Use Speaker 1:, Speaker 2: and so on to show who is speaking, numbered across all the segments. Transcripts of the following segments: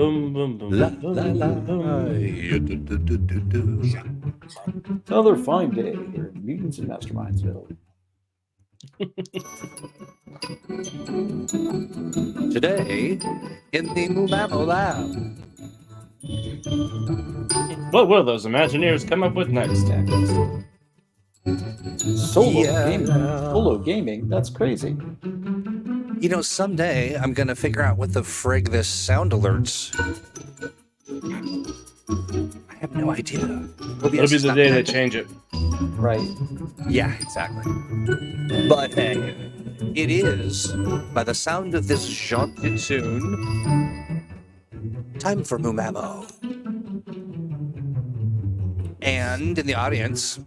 Speaker 1: Boom, boom, boom,
Speaker 2: La,
Speaker 1: boom,
Speaker 2: la, la.
Speaker 1: boom.
Speaker 3: Another fine day here in Mutants and Mastermindsville.
Speaker 2: Today, in the Mumamo Lab.
Speaker 1: What will those Imagineers come up with next?
Speaker 3: Solo gaming? That's crazy.
Speaker 2: You know, someday I'm going to figure out what the frig this sound alerts. I have no idea.
Speaker 1: It'll be the day they change it.
Speaker 3: Right.
Speaker 2: Yeah, exactly. But hey, it is, by the sound of this jaunty tune, time for Mumamo. And in the audience,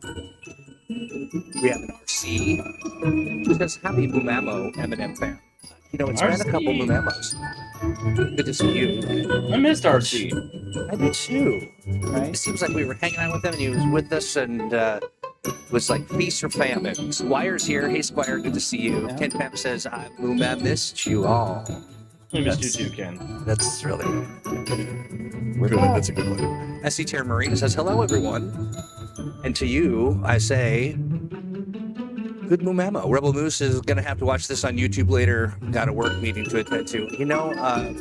Speaker 2: we have an RC who says, happy Mumamo, Eminem fan. You know, it's been a couple Mumamos. Good to see you.
Speaker 1: I missed RC.
Speaker 2: I did too.
Speaker 3: Right.
Speaker 2: It seems like we were hanging out with him and he was with us and it was like feast or famine. Squire's here. Hey, Squire, good to see you.
Speaker 3: Yeah.
Speaker 2: Ken Pam says, Mumam missed you all.
Speaker 1: I missed you too, Ken.
Speaker 2: That's really
Speaker 3: We're
Speaker 2: good.
Speaker 3: back.
Speaker 2: That's a good one. SC Terra Marina says, hello, everyone. And to you, I say, good Mumamo. Rebel Moose is going to have to watch this on YouTube later. Got a work meeting to attend to. You know,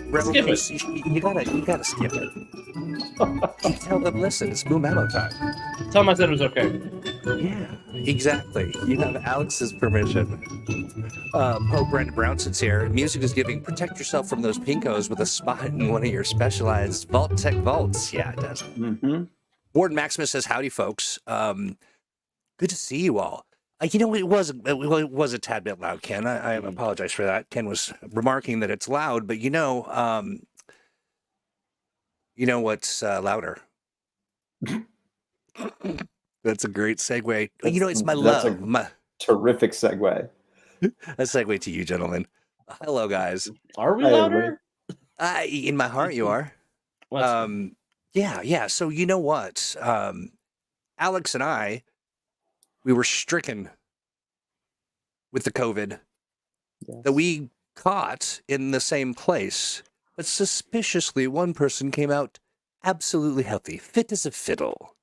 Speaker 2: Rebel
Speaker 1: Skip
Speaker 2: Moose, you gotta skip it. You tell them, listen, it's Mumamo time.
Speaker 1: Tell him I said it was okay.
Speaker 2: Yeah, exactly. You have Alex's permission. Pope Brandon Brownson's here. Music is giving. Protect yourself from those pinkos with a spot in one of your specialized Vault Tech vaults. Yeah, it does.
Speaker 3: Mm-hmm.
Speaker 2: Warden Maximus says, howdy, folks. Good to see you all. You know, it was a tad bit loud, Ken. I apologize for that. Ken was remarking that it's loud, but you know what's louder? That's a great segue. You know, it's my love.
Speaker 3: Terrific segue.
Speaker 2: A segue to you, gentlemen. Hello, guys.
Speaker 1: Are we
Speaker 3: Hi,
Speaker 1: louder?
Speaker 2: In my heart, you are. Yeah. So you know what? Alex and I, we were stricken with the COVID that we caught in the same place, but suspiciously, one person came out absolutely healthy, fit as a fiddle.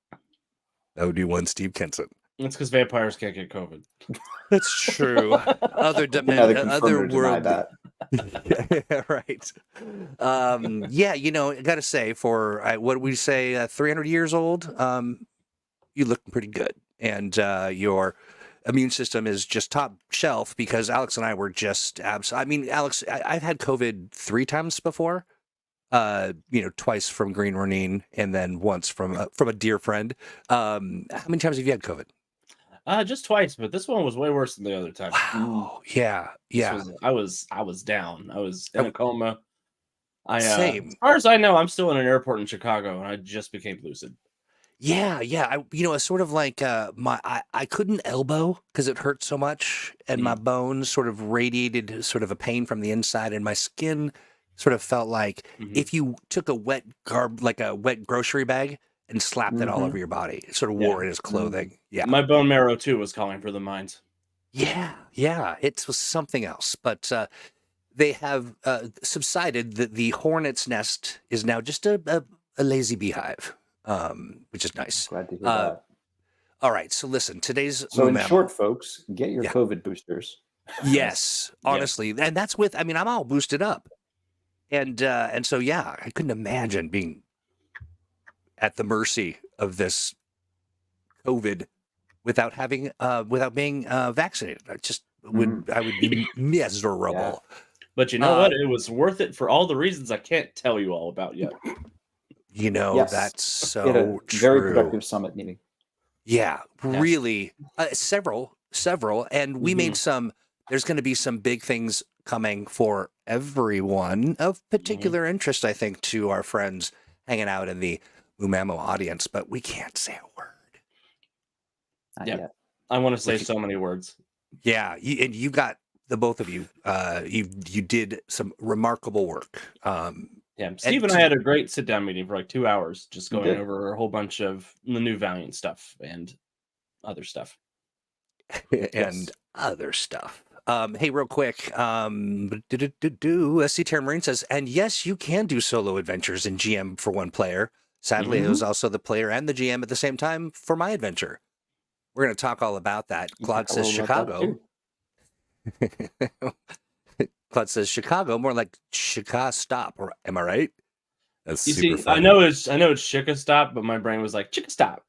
Speaker 2: That would be one Steve Kenson.
Speaker 1: It's because vampires can't get COVID.
Speaker 2: That's true. Other world.
Speaker 3: That.
Speaker 2: Yeah, right. Yeah, you know, I gotta say, for what do we say, 300 years old, you look pretty good, and your immune system is just top shelf because Alex and I were just I mean, Alex, I've had COVID 3 times before. Twice from Green Renine and then once from a dear friend. How many times have you had COVID?
Speaker 1: Just twice, but this one was way worse than the other time.
Speaker 2: Wow. Yeah.
Speaker 1: I was down. I was in a coma.
Speaker 2: Same.
Speaker 1: As far as I know, I'm still in an airport in Chicago, and I just became lucid.
Speaker 2: Yeah. It's sort of like I couldn't elbow because it hurt so much, and my bones sort of radiated sort of a pain from the inside, and my skin sort of felt like if you took a wet grocery bag and slapped it all over your body. It sort of wore it as clothing. Yeah.
Speaker 1: My bone marrow too was calling for the mines.
Speaker 2: Yeah. It was something else, but they have subsided. The hornet's nest is now just a lazy beehive, which is nice.
Speaker 3: Glad to hear that.
Speaker 2: All right, so listen, today's
Speaker 3: in short, folks, get your COVID boosters.
Speaker 2: Yes, honestly, and that's I'm all boosted up, and so yeah, I couldn't imagine being at the mercy of this COVID without being vaccinated. I would be miserable.
Speaker 1: Yeah. But you know what? It was worth it for all the reasons I can't tell you all about yet.
Speaker 2: You know,
Speaker 3: yes.
Speaker 2: That's so
Speaker 3: true. Very productive summit meeting.
Speaker 2: Yeah, really. Several. And we made some, there's going to be some big things coming for everyone of particular interest, I think, to our friends hanging out in the Mumamo audience, but we can't say a word.
Speaker 3: Not yet.
Speaker 1: I want to say so many words.
Speaker 2: Yeah, and you got the both of you. You did some remarkable work.
Speaker 1: Steve and I had a great sit-down meeting for like 2 hours, just going over a whole bunch of the new Valiant stuff and other stuff.
Speaker 2: Other stuff. Hey, real quick. SC Marine says, and yes, you can do solo adventures in GM for one player. Sadly, it was also the player and the GM at the same time for my adventure. We're going to talk all about that. Claude says Chicago. Claude says Chicago, more like Chicago stop. Or am I right? That's super funny.
Speaker 1: I know it's Chica stop, but my brain was like Chica stop.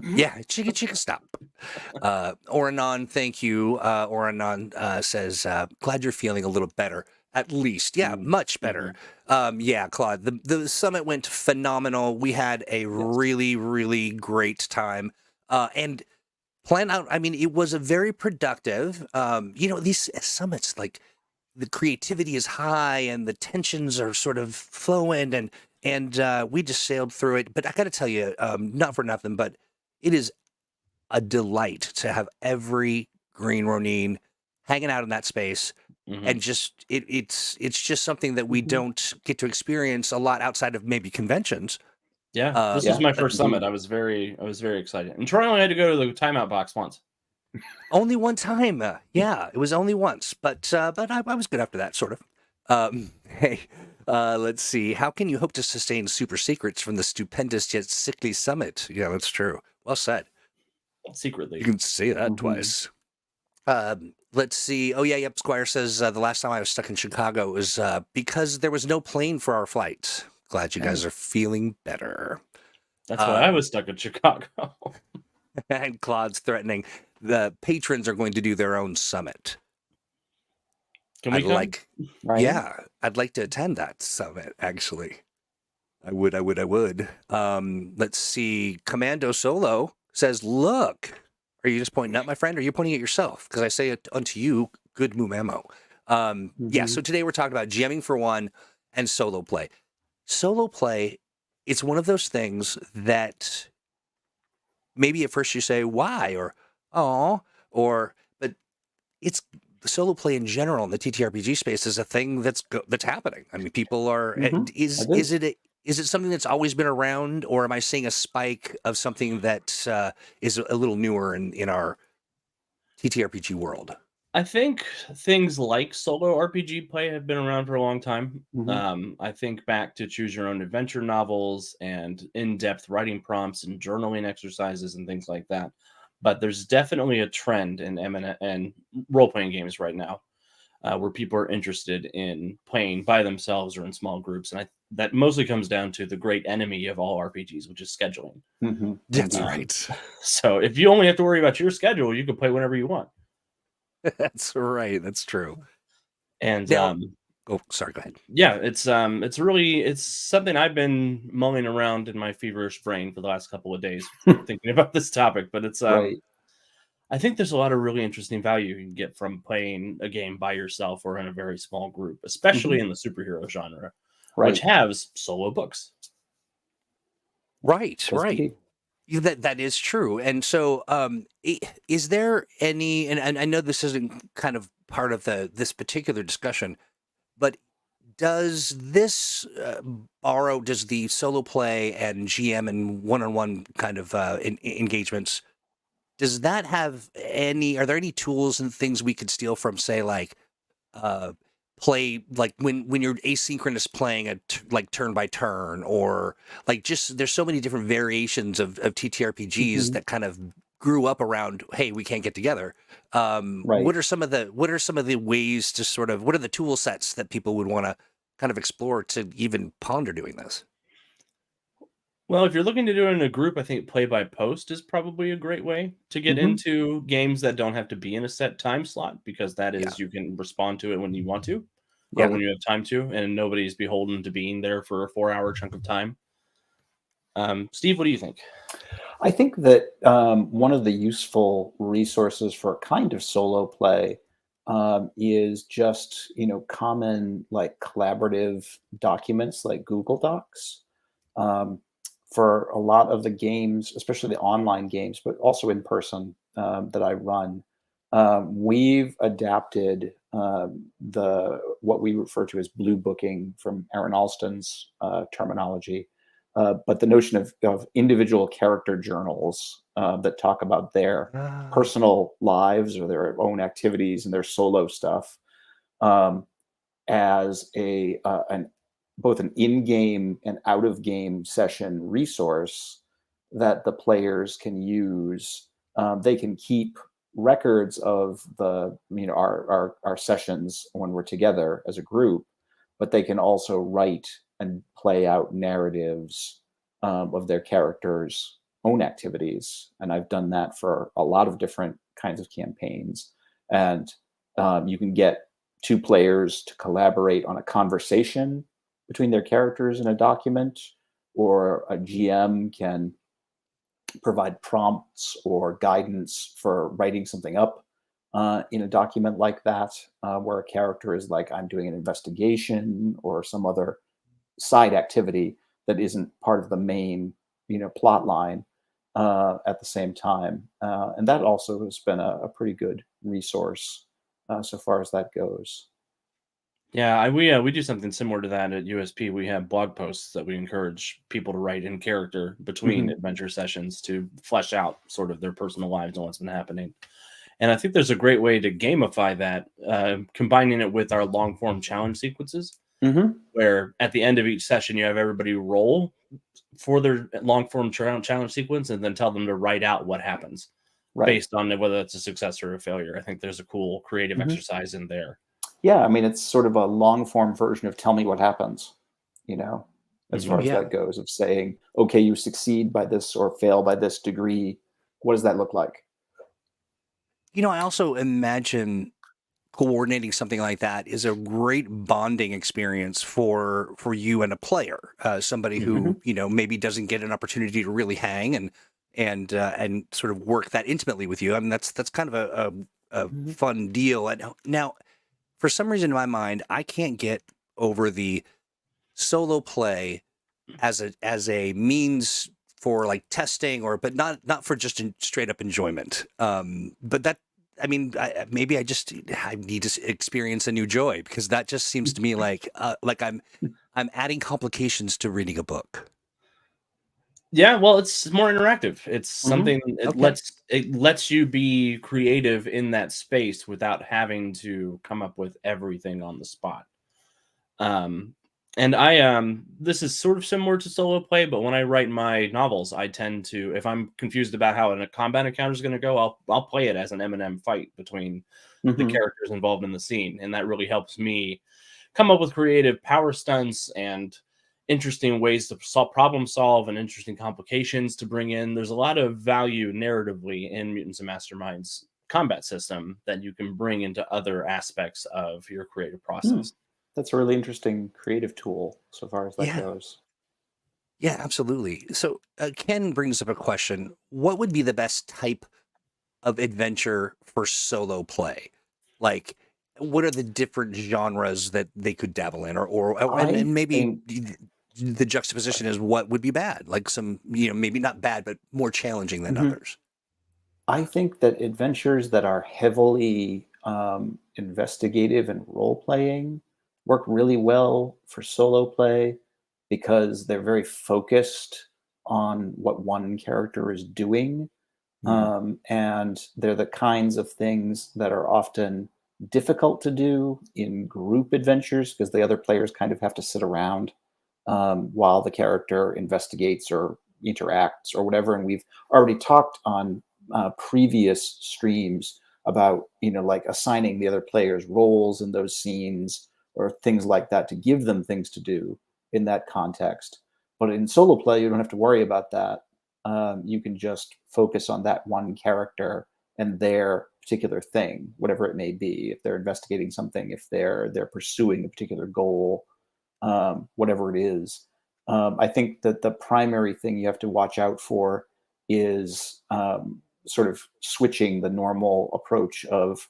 Speaker 2: Yeah, Chica stop. Oranon, thank you. Oranon says, glad you're feeling a little better. At least, yeah, much better. Yeah, Claude, the summit went phenomenal. We had a really, really great time. And plan out, I mean, it was a very productive, these summits, like the creativity is high and the tensions are sort of flowing and we just sailed through it. But I got to tell you, not for nothing, but it is a delight to have every Green Ronin hanging out in that space. And just it's just something that we don't get to experience a lot outside of maybe conventions.
Speaker 1: Yeah, this was my first summit. I was very excited. And Troy only had to go to the timeout box once.
Speaker 2: Only one time. Yeah, it was only once, but I was good after that, sort of. Hey, let's see. How can you hope to sustain super secrets from the stupendous yet sickly summit? Yeah, that's true. Well said.
Speaker 1: Secretly.
Speaker 2: You can say that twice. Let's see. Oh, yeah, yep. Squire says the last time I was stuck in Chicago was because there was no plane for our flight. Glad you guys are feeling better.
Speaker 1: That's why I was stuck in Chicago.
Speaker 2: And Claude's threatening the patrons are going to do their own summit.
Speaker 1: Can we come?
Speaker 2: Yeah, I'd like to attend that summit, actually. I would. Let's see. Commando Solo says, look, are you just pointing at my friend, or are you pointing at yourself? Because I say it unto you, good Mumemo. Yeah, so today we're talking about GMing for one and solo play. Solo play, it's one of those things that maybe at first you say, why? Or, oh, but it's solo play in general in the TTRPG space is a thing that's happening. I mean, people are, is it something that's always been around, or am I seeing a spike of something that is a little newer in our TTRPG world?
Speaker 1: I think things like solo RPG play have been around for a long time. I think back to choose your own adventure novels and in-depth writing prompts and journaling exercises and things like that. But there's definitely a trend in and role-playing games right now where people are interested in playing by themselves or in small groups. And that mostly comes down to the great enemy of all RPGs, which is scheduling.
Speaker 2: That's right.
Speaker 1: So if you only have to worry about your schedule, you can play whenever you want.
Speaker 2: That's right. That's true.
Speaker 1: And
Speaker 2: now, oh, sorry, go ahead.
Speaker 1: Yeah, it's something I've been mulling around in my feverish brain for the last couple of days thinking about this topic. But it's I think there's a lot of really interesting value you can get from playing a game by yourself or in a very small group, especially in the superhero genre, which has solo books.
Speaker 2: Right. That is true. And so is there any, and I know this isn't kind of part of this particular discussion, but does this does the solo play and GM and one-on-one kind of engagements, does that have are there any tools and things we could steal from, say, like play, like when you're asynchronous playing like turn by turn, or like just there's so many different variations of TTRPGs that kind of grew up around, hey, we can't get together. What are some of the ways to sort of, what are the tool sets that people would want to kind of explore to even ponder doing this?
Speaker 1: Well, if you're looking to do it in a group, I think play by post is probably a great way to get into games that don't have to be in a set time slot, because that is you can respond to it when you want to, or when you have time to, and nobody's beholden to being there for a 4-hour chunk of time. Steve, what do you think?
Speaker 3: I think that one of the useful resources for kind of solo play is just, common like collaborative documents like Google Docs. For a lot of the games, especially the online games, but also in person that I run, we've adapted what we refer to as blue booking from Aaron Alston's terminology, but the notion of individual character journals that talk about their personal lives or their own activities and their solo stuff as both an in-game and out-of-game session resource that the players can use. They can keep records of our sessions when we're together as a group, but they can also write and play out narratives of their characters' own activities. And I've done that for a lot of different kinds of campaigns. And you can get two players to collaborate on a conversation between their characters in a document, or a GM can provide prompts or guidance for writing something up in a document like that, where a character is like, I'm doing an investigation or some other side activity that isn't part of the main, plot line at the same time. And that also has been a pretty good resource so far as that goes.
Speaker 1: Yeah, we do something similar to that at USP. We have blog posts that we encourage people to write in character between adventure sessions to flesh out sort of their personal lives and what's been happening. And I think there's a great way to gamify that, combining it with our long form challenge sequences, where at the end of each session you have everybody roll for their long form challenge sequence and then tell them to write out what happens based on whether it's a success or a failure. I think there's a cool creative exercise in there.
Speaker 3: Yeah, I mean, it's sort of a long form version of tell me what happens, as far as that goes, of saying, okay, you succeed by this or fail by this degree. What does that look like?
Speaker 2: I also imagine coordinating something like that is a great bonding experience for you and a player, somebody who, maybe doesn't get an opportunity to really hang and sort of work that intimately with you. I mean, that's kind of a fun deal. And now, for some reason in my mind, I can't get over the solo play as a means for like testing but not for just straight up enjoyment. But that, I mean, maybe I need to experience a new joy, because that just seems to me like I'm adding complications to reading a book.
Speaker 1: Yeah, well, it's more interactive. It's something it lets you be creative in that space without having to come up with everything on the spot. And this is sort of similar to solo play, but when I write my novels, I tend to, if I'm confused about how a combat encounter is going to go, I'll play it as an M&M fight between the characters involved in the scene, and that really helps me come up with creative power stunts and interesting ways to problem solve and interesting complications to bring in. There's a lot of value narratively in Mutants and Masterminds combat system that you can bring into other aspects of your creative process.
Speaker 3: That's a really interesting creative tool so far as that goes.
Speaker 2: Yeah, absolutely. So Ken brings up a question. What would be the best type of adventure for solo play? Like, what are the different genres that they could dabble in, and maybe the juxtaposition is what would be bad, like some, maybe not bad, but more challenging than others.
Speaker 3: I think that adventures that are heavily investigative and role-playing work really well for solo play, because they're very focused on what one character is doing. And they're the kinds of things that are often difficult to do in group adventures, because the other players kind of have to sit around while the character investigates or interacts or whatever. And we've already talked on previous streams about, like assigning the other players roles in those scenes or things like that to give them things to do in that context. But in solo play, you don't have to worry about that. You can just focus on that one character and their particular thing, whatever it may be. If they're investigating something, if they're pursuing a particular goal, whatever it is. I think that the primary thing you have to watch out for is sort of switching the normal approach of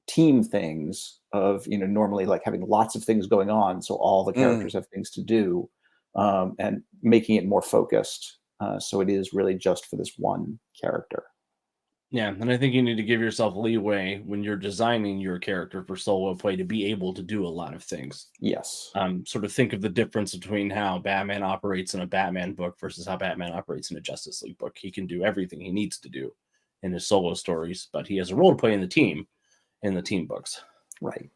Speaker 3: team things, of normally like having lots of things going on, so all the characters have things to do, and making it more focused, so it is really just for this one character.
Speaker 1: Yeah, and I think you need to give yourself leeway when you're designing your character for solo play to be able to do a lot of things.
Speaker 3: Yes.
Speaker 1: Sort of think of the difference between how Batman operates in a Batman book versus how Batman operates in a Justice League book. He can do everything he needs to do in his solo stories, but he has a role to play in the team books.
Speaker 3: Right.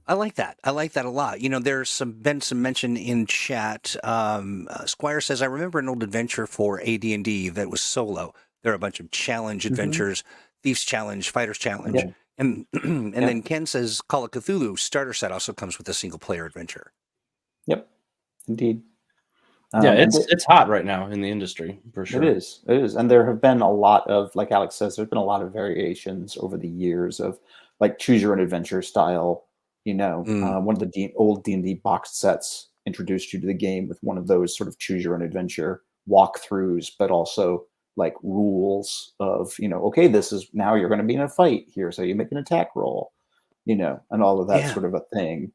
Speaker 2: I like that. I like that a lot. You know, there's been some mention in chat. Squire says, I remember an old adventure for AD&D that was solo. There are a bunch of challenge adventures, Thieves Challenge, Fighters Challenge.
Speaker 3: Yeah.
Speaker 2: And and
Speaker 3: Yeah.
Speaker 2: then Ken says Call of Cthulhu starter set also comes with a single player adventure.
Speaker 3: Yep. Indeed.
Speaker 1: Yeah, it's hot right now in the industry for sure.
Speaker 3: It is. And there have been a lot of, like Alex says, there's been a lot of variations over the years of like choose your own adventure style. You know, one of the old D&D box sets introduced you to the game with one of those sort of choose your own adventure walkthroughs, but also like rules of, you know, okay, this is now you're going to be in a fight here, so you make an attack roll, you know, and all of that sort of a thing.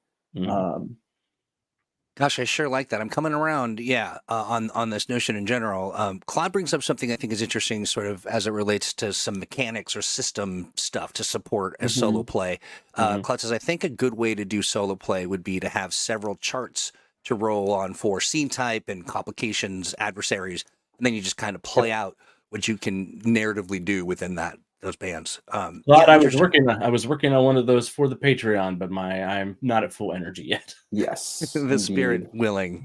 Speaker 2: Gosh, I sure like that. I'm coming around, on this notion in general. Claude brings up something I think is interesting, sort of as it relates to some mechanics or system stuff to support as solo play. Claude says, I think a good way to do solo play would be to have several charts to roll on for scene type and complications, adversaries, and then you just kind of play out what you can narratively do within those bands.
Speaker 1: Glad I was working on one of those for the Patreon, but I'm not at full energy yet.
Speaker 3: Yes.
Speaker 2: The spirit willing,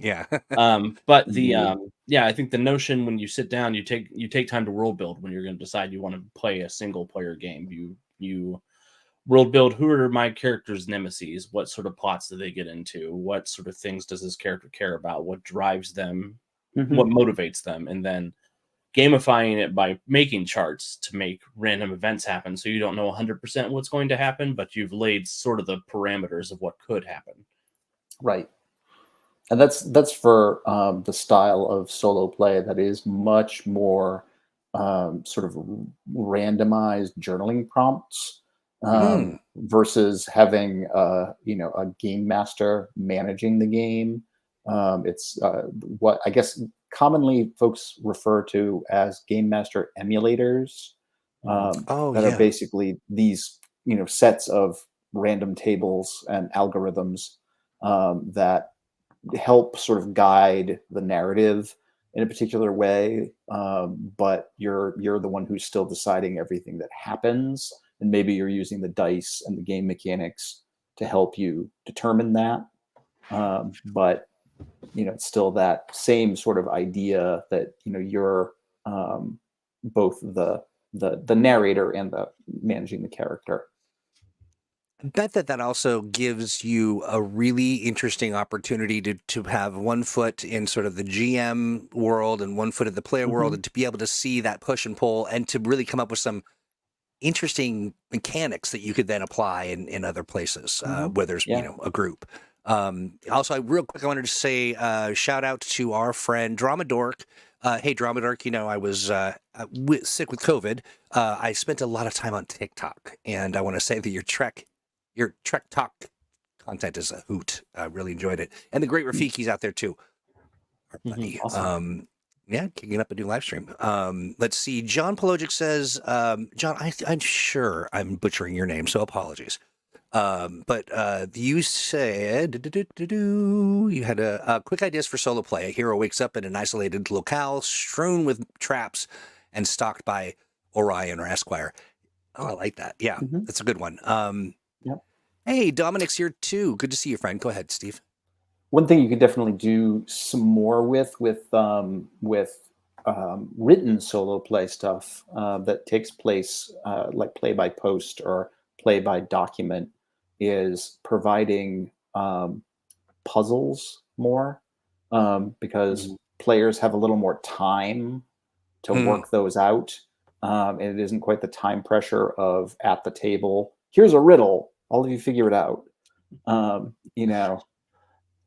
Speaker 1: but I think the notion when you sit down, you take time to world build when you're going to decide you want to play a single player game. You world build, who are my character's nemesis? What sort of plots do they get into? What sort of things does this character care about? What drives them? What motivates them? And then gamifying it by making charts to make random events happen, so you don't know 100% what's going to happen, but you've laid sort of the parameters of what could happen.
Speaker 3: Right. And that's for the style of solo play that is much more sort of randomized journaling prompts versus having a game master managing the game. It's what I guess commonly folks refer to as game master emulators that are basically these sets of random tables and algorithms that help sort of guide the narrative in a particular way, but you're the one who's still deciding everything that happens, and maybe you're using the dice and the game mechanics to help you determine that, but it's still that same sort of idea that you're both the narrator and the managing the character.
Speaker 2: I bet that also gives you a really interesting opportunity to have one foot in sort of the GM world and one foot in the player world, and to be able to see that push and pull and to really come up with some interesting mechanics that you could then apply in other places where there's a group. Also, real quick, I wanted to say shout out to our friend Drama Dork. Hey, Drama Dork, I was sick with COVID. I spent a lot of time on TikTok, and I want to say that your Trek Talk content is a hoot. I really enjoyed it. And the great Rafiki's out there too. Our buddy. Awesome. Kicking up a new live stream. Let's see. John Pologic says, John, I'm sure I'm butchering your name, so apologies. But you said you had a quick ideas for solo play. A hero wakes up in an isolated locale strewn with traps and stalked by Orion or Esquire. Oh, I like that. Yeah, that's a good one. Hey, Dominic's here too. Good to see you, friend. Go ahead, Steve.
Speaker 3: One thing you could definitely do some more with written solo play stuff that takes place like play by post or play by document is providing puzzles more because players have a little more time to work those out, and it isn't quite the time pressure of at the table. Here's a riddle. All of you figure it out. And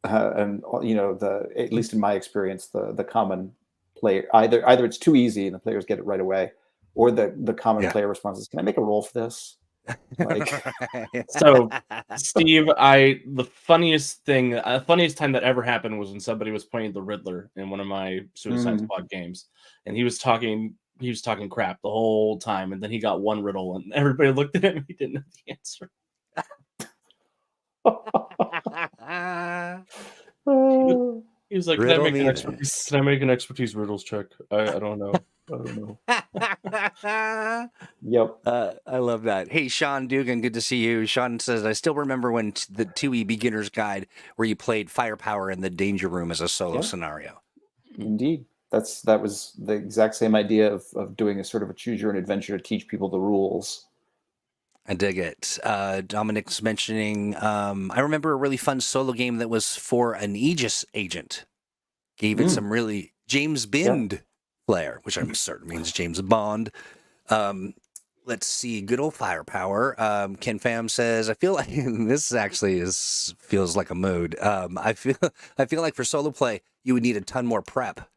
Speaker 3: at least in my experience, the common player either it's too easy and the players get it right away, or the common player response is, "Can I make a roll for this?" Like,
Speaker 1: so, Steve, the funniest time that ever happened was when somebody was playing the Riddler in one of my Suicide Squad games, and he was talking he was talking crap the whole time, and then he got one riddle, and everybody looked at him. And he didn't know the answer. He was like, "Can I
Speaker 2: Riddle
Speaker 1: make an
Speaker 2: me
Speaker 1: expertise? Can I make an expertise riddles check? I don't know. I don't know."
Speaker 3: Yep.
Speaker 2: I love that. Hey, Sean Dugan, good to see you. Sean says, I still remember when the 2E Beginner's Guide where you played Firepower in the Danger Room as a solo scenario.
Speaker 3: Indeed. That was the exact same idea of doing a sort of a choose your own adventure to teach people the rules.
Speaker 2: I dig it. Dominic's mentioning, I remember a really fun solo game that was for an Aegis agent. Gave it some really James Bond flair, which I'm certain means James Bond. Let's see, good old Firepower. Ken Pham says, I feel like this actually feels like a mood. I feel like for solo play, you would need a ton more prep.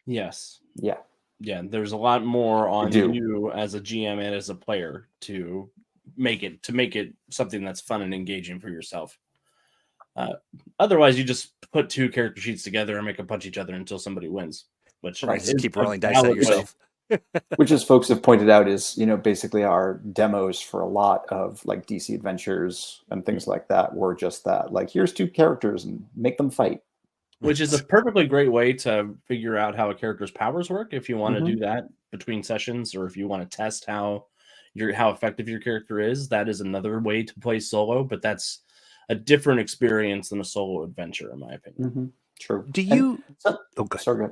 Speaker 1: Yes.
Speaker 3: Yeah.
Speaker 1: Yeah. There's a lot more on
Speaker 3: do.
Speaker 1: you as a GM and as a player to make it something that's fun and engaging for yourself. Otherwise, you just put two character sheets together and make them punch each other until somebody wins. Which
Speaker 2: Right, just
Speaker 1: is
Speaker 2: keep
Speaker 1: a
Speaker 2: rolling dice at
Speaker 1: valid way.
Speaker 2: yourself.
Speaker 3: Which, as folks have pointed out, is basically our demos for a lot of like DC adventures and things like that were just that. Like, here's two characters and make them fight.
Speaker 1: Which is a perfectly great way to figure out how a character's powers work if you want to do that between sessions, or if you want to test how effective your character is. That is another way to play solo, but that's a different experience than a solo adventure, in my opinion.
Speaker 3: True.
Speaker 2: Do you?
Speaker 3: Sorry,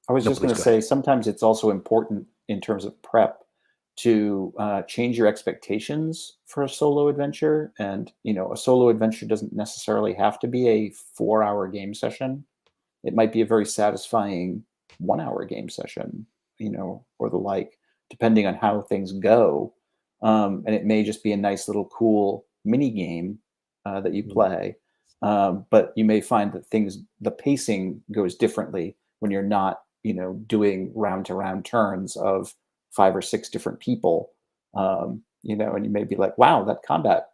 Speaker 3: I was just going to say, sometimes it's also important in terms of prep to change your expectations for a solo adventure. And, a solo adventure doesn't necessarily have to be a 4-hour game session. It might be a very satisfying 1-hour game session, or the like, depending on how things go. And it may just be a nice little cool mini game that you play. But you may find that the pacing goes differently when you're not doing round to round turns of 5 or 6 different people, and you may be like, wow, that combat,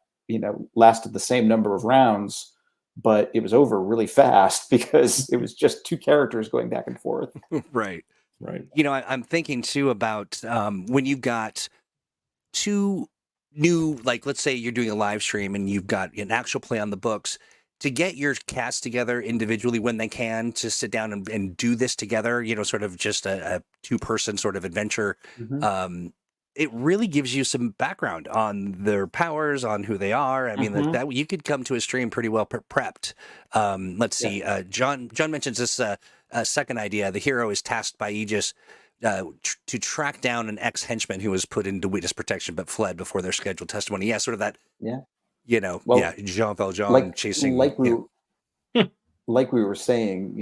Speaker 3: lasted the same number of rounds, but it was over really fast because it was just 2 characters going back and forth.
Speaker 2: Right.
Speaker 1: Right.
Speaker 2: I'm thinking too about when you've got 2 new, like, let's say you're doing a live stream and you've got an actual play on the books, to get your cast together individually when they can to sit down and do this together, sort of just a 2-person sort of adventure. It really gives you some background on their powers, on who they are. I mean, that you could come to a stream pretty well prepped. Let's see. John mentions this second idea. The hero is tasked by Aegis to track down an ex-henchman who was put into witness protection but fled before their scheduled testimony. Yeah, sort of that.
Speaker 3: Yeah.
Speaker 2: Jean Valjean chasing.
Speaker 3: Like we were saying,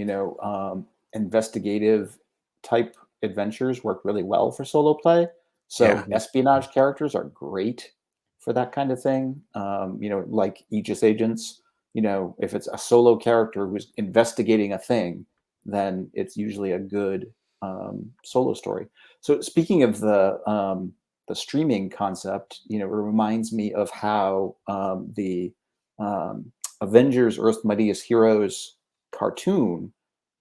Speaker 3: investigative type adventures work really well for solo play. So espionage characters are great for that kind of thing. Like Aegis agents, if it's a solo character who's investigating a thing, then it's usually a good solo story. So speaking of the streaming concept, it reminds me of how the Avengers Earth's Mightiest Heroes cartoon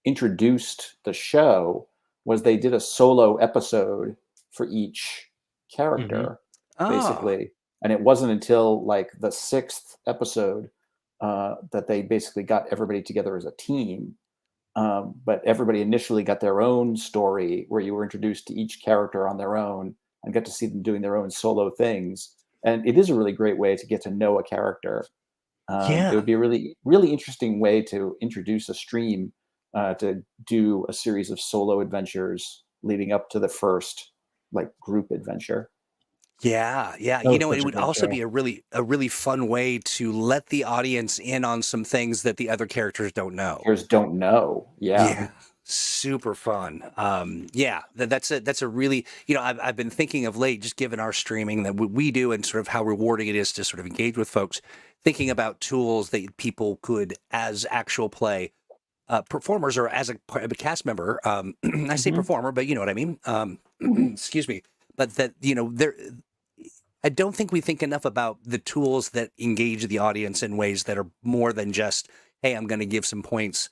Speaker 3: introduced the show. Was they did a solo episode for each character, basically. And it wasn't until like the 6th episode that they basically got everybody together as a team. But everybody initially got their own story where you were introduced to each character on their own and get to see them doing their own solo things. And it is a really great way to get to know a character. It would be a really, really interesting way to introduce a stream to do a series of solo adventures leading up to the first like group adventure.
Speaker 2: Yeah. It would also be a really fun way to let the audience in on some things that the other characters don't know.
Speaker 3: Yeah.
Speaker 2: Super fun. That's a really, I've been thinking of late, just given our streaming that we do and sort of how rewarding it is to sort of engage with folks, thinking about tools that people could, as actual play performers or as a cast member, I say performer, but you know what I mean? Excuse me. But that, I don't think we think enough about the tools that engage the audience in ways that are more than just, hey, I'm going to give some points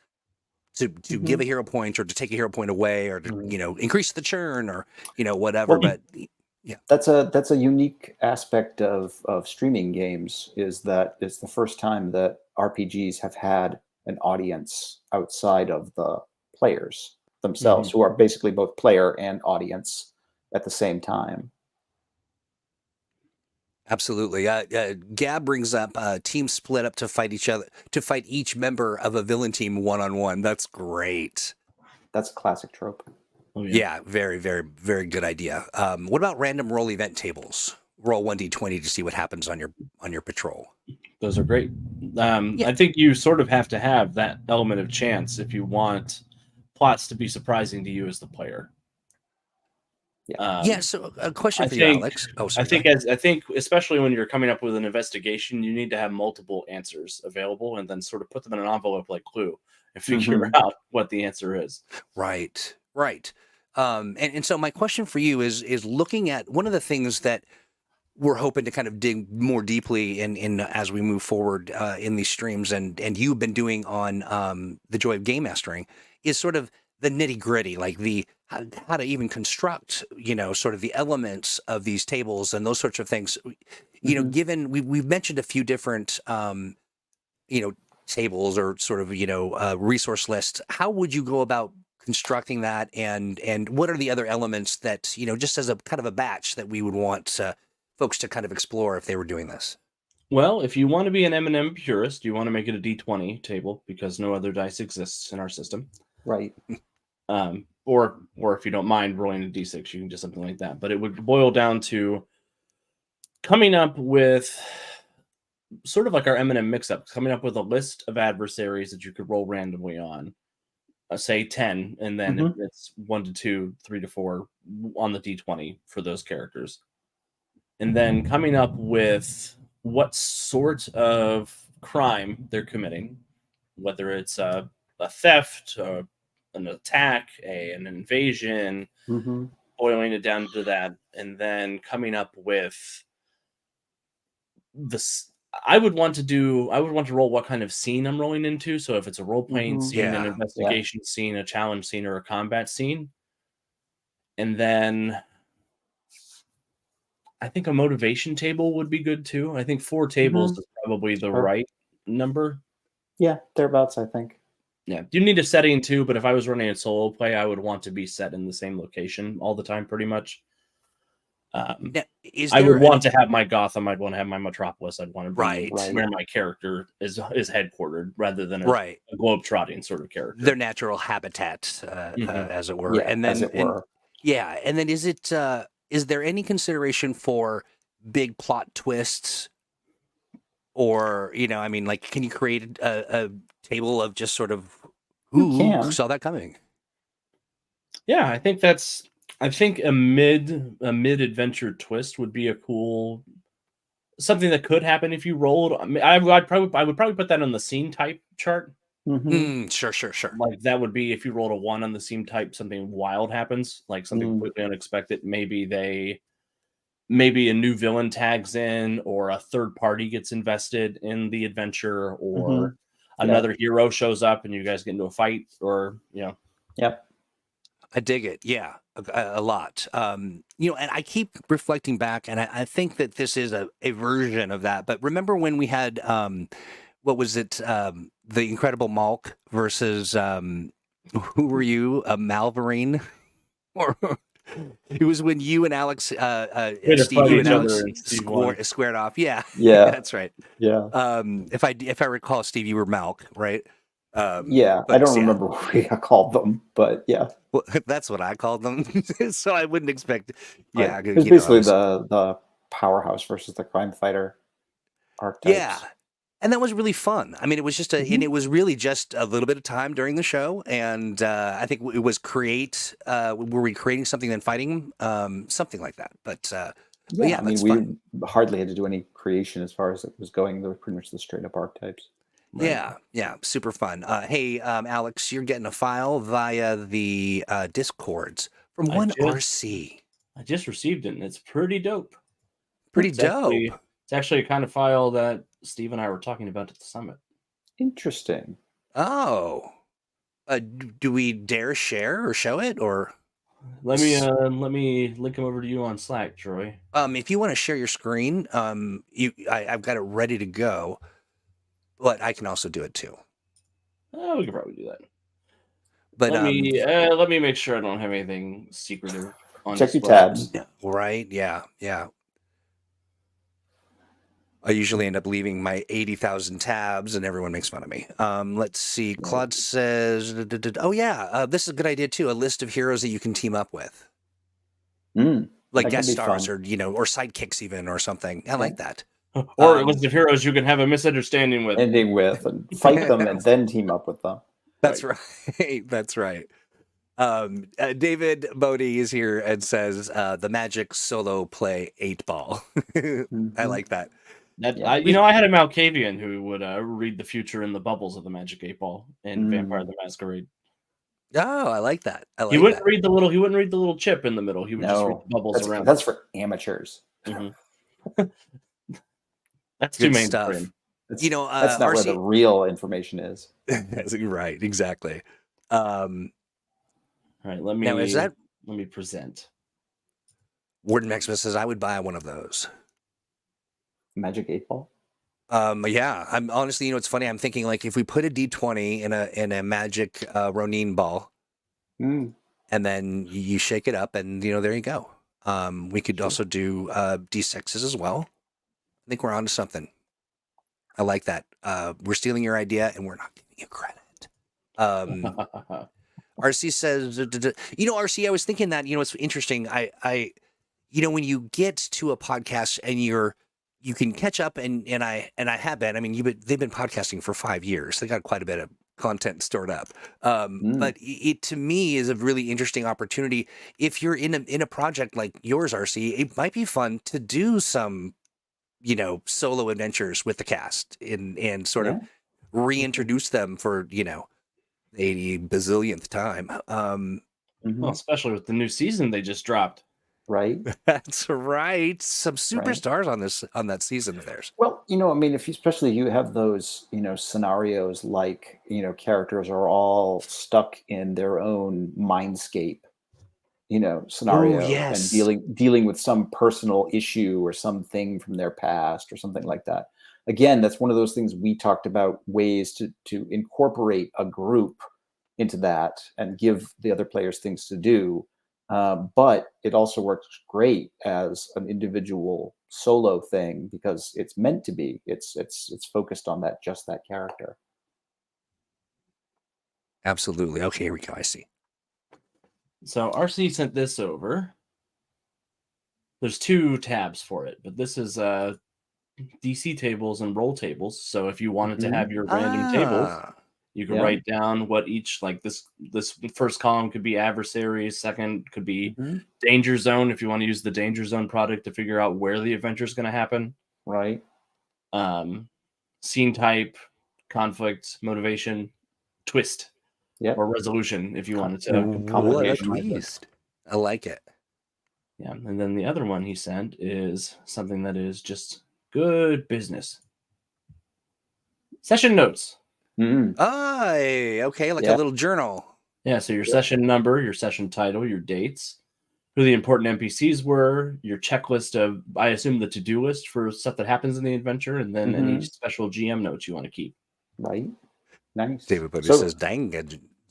Speaker 2: to give a hero point or to take a hero point away or to increase the churn or whatever.
Speaker 3: Well,
Speaker 2: But
Speaker 3: that's a unique aspect of streaming games, is that it's the first time that RPGs have had an audience outside of the players themselves, who are basically both player and audience at the same time.
Speaker 2: Absolutely. Gab brings up teams split up to fight each member of a villain team one-on-one. That's great.
Speaker 3: That's a classic trope.
Speaker 2: Oh, yeah, very, very, very good idea. What about random roll event tables? Roll 1d20 to see what happens on your patrol.
Speaker 1: Those are great. I think you sort of have to have that element of chance if you want plots to be surprising to you as the player.
Speaker 2: So a question for you, Alex. Oh, sorry.
Speaker 1: I think especially when you're coming up with an investigation, you need to have multiple answers available and then sort of put them in an envelope like Clue and figure out what the answer is.
Speaker 2: Right. And so my question for you is looking at one of the things that we're hoping to kind of dig more deeply in as we move forward in these streams, and you've been doing on the Joy of Game Mastering, is sort of the nitty gritty, like the how to even construct, sort of the elements of these tables and those sorts of things. Given we've mentioned a few different, tables or sort of, resource lists, how would you go about constructing that? And what are the other elements that, just as a kind of a batch that we would want folks to kind of explore if they were doing this?
Speaker 1: Well, if you want to be an M&M purist, you want to make it a D20 table because no other dice exists in our system.
Speaker 3: Right.
Speaker 1: Or if you don't mind rolling a D6, you can do something like that. But it would boil down to coming up with sort of like our M&M mix-up, coming up with a list of adversaries that you could roll randomly on, say 10, and then it's 1 to 2, 3 to 4 on the D20 for those characters. And then coming up with what sort of crime they're committing, whether it's a theft, an attack, an invasion, boiling it down to that, and then coming up with this. I would want to roll what kind of scene I'm rolling into. So if it's a role-playing scene, an investigation scene, a challenge scene, or a combat scene. And then I think a motivation table would be good too. I think 4 tables is probably the right number.
Speaker 3: Yeah, thereabouts, I think.
Speaker 1: Yeah, you need a setting too, but if I was running a solo play, I would want to be set in the same location all the time, pretty much. I would want to have my Gotham. I'd want to have my Metropolis. I'd want to be where my character is headquartered, rather than a globe-trotting sort of character.
Speaker 2: Their natural habitat, as it were.
Speaker 3: Yeah,
Speaker 2: and then,
Speaker 3: as it were.
Speaker 2: And then is there any consideration for big plot twists? Or, can you create a table of just sort of who saw that coming?
Speaker 1: Yeah, I think a mid-adventure twist would be a cool something that could happen if you rolled. I would probably put that on the scene type chart.
Speaker 2: Sure.
Speaker 1: Like that would be if you rolled a 1 on the scene type, something wild happens, like something completely unexpected. Maybe a new villain tags in, or a third party gets invested in the adventure, or another hero shows up and you guys get into a fight, or
Speaker 3: Yep.
Speaker 2: I dig it. Yeah, a lot. And I keep reflecting back, and I think that this is a version of that. But remember when we had, what was it? The Incredible Malk versus, who were you? Malvarine? Or it was when you and Alex, squared off. Yeah, that's right.
Speaker 3: Yeah.
Speaker 2: If I recall, Steve, you were Malk, right?
Speaker 3: I don't remember what we called them, but yeah.
Speaker 2: Well, that's what I called them. So I wouldn't expect. Yeah,
Speaker 3: it was basically the powerhouse versus the crime fighter archetypes.
Speaker 2: Yeah, and that was really fun. I mean, it was just and it was really just a little bit of time during the show, and I think it was were we creating something then fighting, something like that. But I mean,
Speaker 3: we hardly had to do any creation as far as it was going. They were pretty much the straight up archetypes.
Speaker 2: Right. Yeah, super fun. Hey, Alex, you're getting a file via the Discords from 1RC.
Speaker 1: I just received it, and it's pretty dope.
Speaker 2: Dope.
Speaker 1: It's actually a kind of file that Steve and I were talking about at the summit.
Speaker 3: Interesting.
Speaker 2: Oh. Do we dare share or show it, or
Speaker 1: Let me link them over to you on Slack, Troy.
Speaker 2: if you want to share your screen, I've got it ready to go, but I can also do it too.
Speaker 1: We could probably do that.
Speaker 2: But
Speaker 1: let me make sure I don't have anything secretive on
Speaker 3: check your
Speaker 1: display.
Speaker 3: tabs.
Speaker 2: Right? Yeah. I usually end up leaving my 80,000 tabs, and everyone makes fun of me. Let's see. Claude says, "Oh yeah, this is a good idea too. A list of heroes that you can team up with, like guest stars, or or sidekicks even, or something. I like that.
Speaker 1: Or a list of heroes you can have a misunderstanding with,
Speaker 3: and fight them, and then team up with them.
Speaker 2: That's right. That's right." David Bodie is here and says, "The Magic solo play 8-ball." I like that.
Speaker 1: I had a Malkavian who would read the future in the bubbles of the Magic 8-Ball in Vampire the Masquerade.
Speaker 2: Oh, I like that.
Speaker 1: He wouldn't read the little chip in the middle. He would just read the bubbles around.
Speaker 3: That's for amateurs.
Speaker 1: Mm-hmm. That's
Speaker 2: good
Speaker 1: too main
Speaker 2: stuff.
Speaker 3: That's not where the real information is.
Speaker 2: Right, exactly.
Speaker 1: All right, let me present.
Speaker 2: Warden Maximus says I would buy one of those.
Speaker 3: Magic 8-Ball?
Speaker 2: Yeah. I'm honestly, it's funny. I'm thinking like if we put a D20 in a magic Ronin ball, and then you shake it up, and there you go. We could also do D6s as well. I think we're onto something. I like that. We're stealing your idea, and we're not giving you credit. RC says, RC, I was thinking that, it's interesting. I when you get to a podcast and you can catch up, and I have been. I mean, they've been podcasting for 5 years. They got quite a bit of content stored up. But it to me is a really interesting opportunity. If you're in a project like yours, RC, it might be fun to do some, solo adventures with the cast and sort of reintroduce them for 80 bazillionth time.
Speaker 1: Well, especially with the new season they just dropped.
Speaker 3: Right.
Speaker 2: That's right. Some superstars on that season of theirs.
Speaker 3: Well, especially you have those, scenarios like, characters are all stuck in their own mindscape, scenario, and dealing with some personal issue or something from their past or something like that. Again, that's one of those things we talked about, ways to incorporate a group into that and give the other players things to do. But it also works great as an individual solo thing because it's meant to be. It's focused on just that character.
Speaker 2: Absolutely. Okay, here we go. I see.
Speaker 1: So RC sent this over. There's 2 tabs for it, but this is DC tables and roll tables. So if you wanted to have your random tables, you can write down what each, like this first column could be adversaries, second could be danger zone if you want to use the danger zone product to figure out where the adventure is going to happen.
Speaker 3: Right.
Speaker 1: Scene type, conflict, motivation, twist, or resolution if you wanted to.
Speaker 2: Twist. I like it.
Speaker 1: Yeah, and then the other one he sent is something that is just good business. Session notes.
Speaker 2: Okay, like a little journal.
Speaker 1: Yeah, so your session number, your session title, your dates, who the important NPCs were, your checklist of, I assume, the to-do list for stuff that happens in the adventure, and then any special GM notes you want to keep.
Speaker 3: Right. Nice.
Speaker 2: David Butler says, "Dang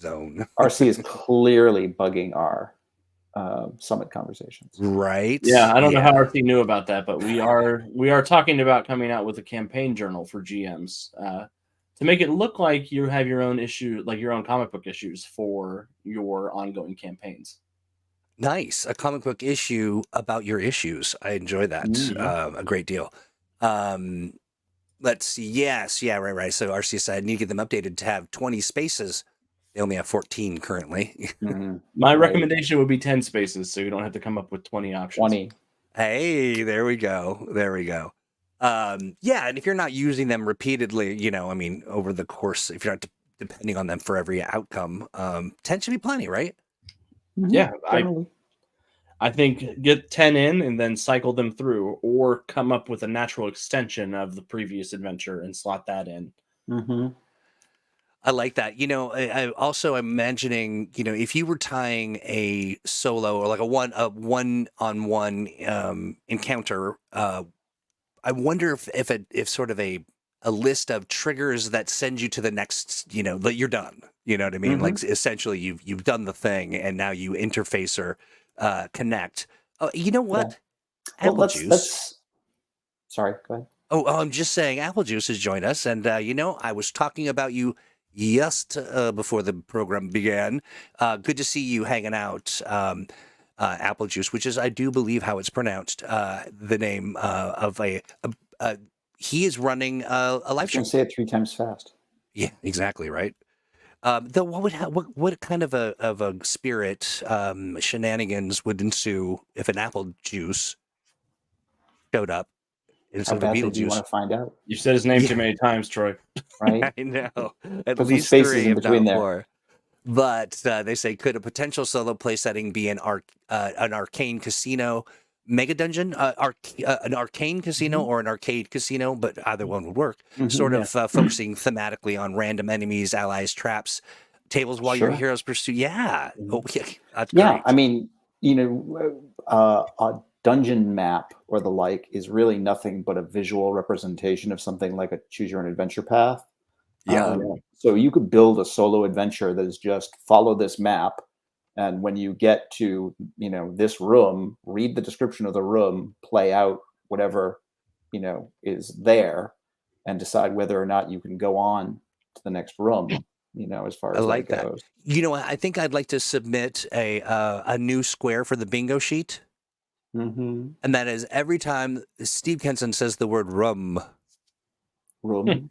Speaker 2: zone."
Speaker 3: RC is clearly bugging our summit conversations.
Speaker 2: Right.
Speaker 1: Yeah, I don't know how RC knew about that, but we are talking about coming out with a campaign journal for GMs to make it look like you have your own issue, like your own comic book issues for your ongoing campaigns.
Speaker 2: Nice. A comic book issue about your issues. I enjoy that a great deal. Let's see. Yes. Yeah, right. So RC said I need to get them updated to have 20 spaces. They only have 14 currently.
Speaker 1: My recommendation would be 10 spaces, so you don't have to come up with 20 options.
Speaker 3: 20.
Speaker 2: Hey, there we go. And if you're not using them repeatedly, over the course, if you're not depending on them for every outcome, 10 should be plenty, right?
Speaker 1: Yeah, I think get 10 in and then cycle them through, or come up with a natural extension of the previous adventure and slot that in.
Speaker 2: I like that. I also am imagining, if you were tying a solo or like a one-on-one encounter, I wonder if sort of a list of triggers that send you to the next, that you're done. You know what I mean?
Speaker 3: Mhm.
Speaker 2: Like essentially, you've done the thing, and now you interface or connect. Oh, you know
Speaker 3: Yeah.
Speaker 2: what?
Speaker 3: Well,
Speaker 2: Apple juice.
Speaker 3: sorry, go ahead.
Speaker 2: Oh, I'm just saying, Apple Juice has joined us, and I was talking about you just before the program began. Good to see you hanging out, Apple Juice, which is, I do believe, how it's pronounced. The name of he is running a
Speaker 3: I
Speaker 2: live
Speaker 3: was going
Speaker 2: stream.
Speaker 3: to say it 3 times fast.
Speaker 2: Yeah, exactly right. Though, what kind of a spirit shenanigans would ensue if an Apple Juice showed up
Speaker 3: How
Speaker 2: instead of a
Speaker 3: badly do you want
Speaker 2: Beetlejuice?
Speaker 3: to find out,
Speaker 1: You said his name too many times, Troy.
Speaker 3: right?
Speaker 2: I know. At
Speaker 3: Put some
Speaker 2: least
Speaker 3: spaces
Speaker 2: 3,
Speaker 3: in
Speaker 2: if
Speaker 3: between
Speaker 2: not
Speaker 3: there.
Speaker 2: 4. But they say, could a potential solo play setting be an arcane casino mega dungeon, an arcane casino
Speaker 3: Mhm.
Speaker 2: or an arcade casino? But either one would work.
Speaker 3: Mhm,
Speaker 2: Sort
Speaker 1: yeah.
Speaker 2: of focusing thematically on random enemies, allies, traps, tables while your
Speaker 3: Sure.
Speaker 2: heroes pursue. Yeah.
Speaker 1: Mhm.
Speaker 2: Oh, yeah. That's
Speaker 3: Yeah,
Speaker 2: great.
Speaker 3: I mean, a dungeon map or the like is really nothing but a visual representation of something like a choose your own adventure path.
Speaker 2: Yeah.
Speaker 3: So you could build a solo adventure that is just follow this map, and when you get to this room, read the description of the room, play out whatever is there, and decide whether or not you can go on to the next room. As far
Speaker 2: I
Speaker 3: as that
Speaker 2: like that.
Speaker 3: goes.
Speaker 2: I think I'd like to submit a new square for the bingo sheet.
Speaker 3: Mm-hmm.
Speaker 2: And that is every time Steve Kenson says the word rum,
Speaker 3: Room.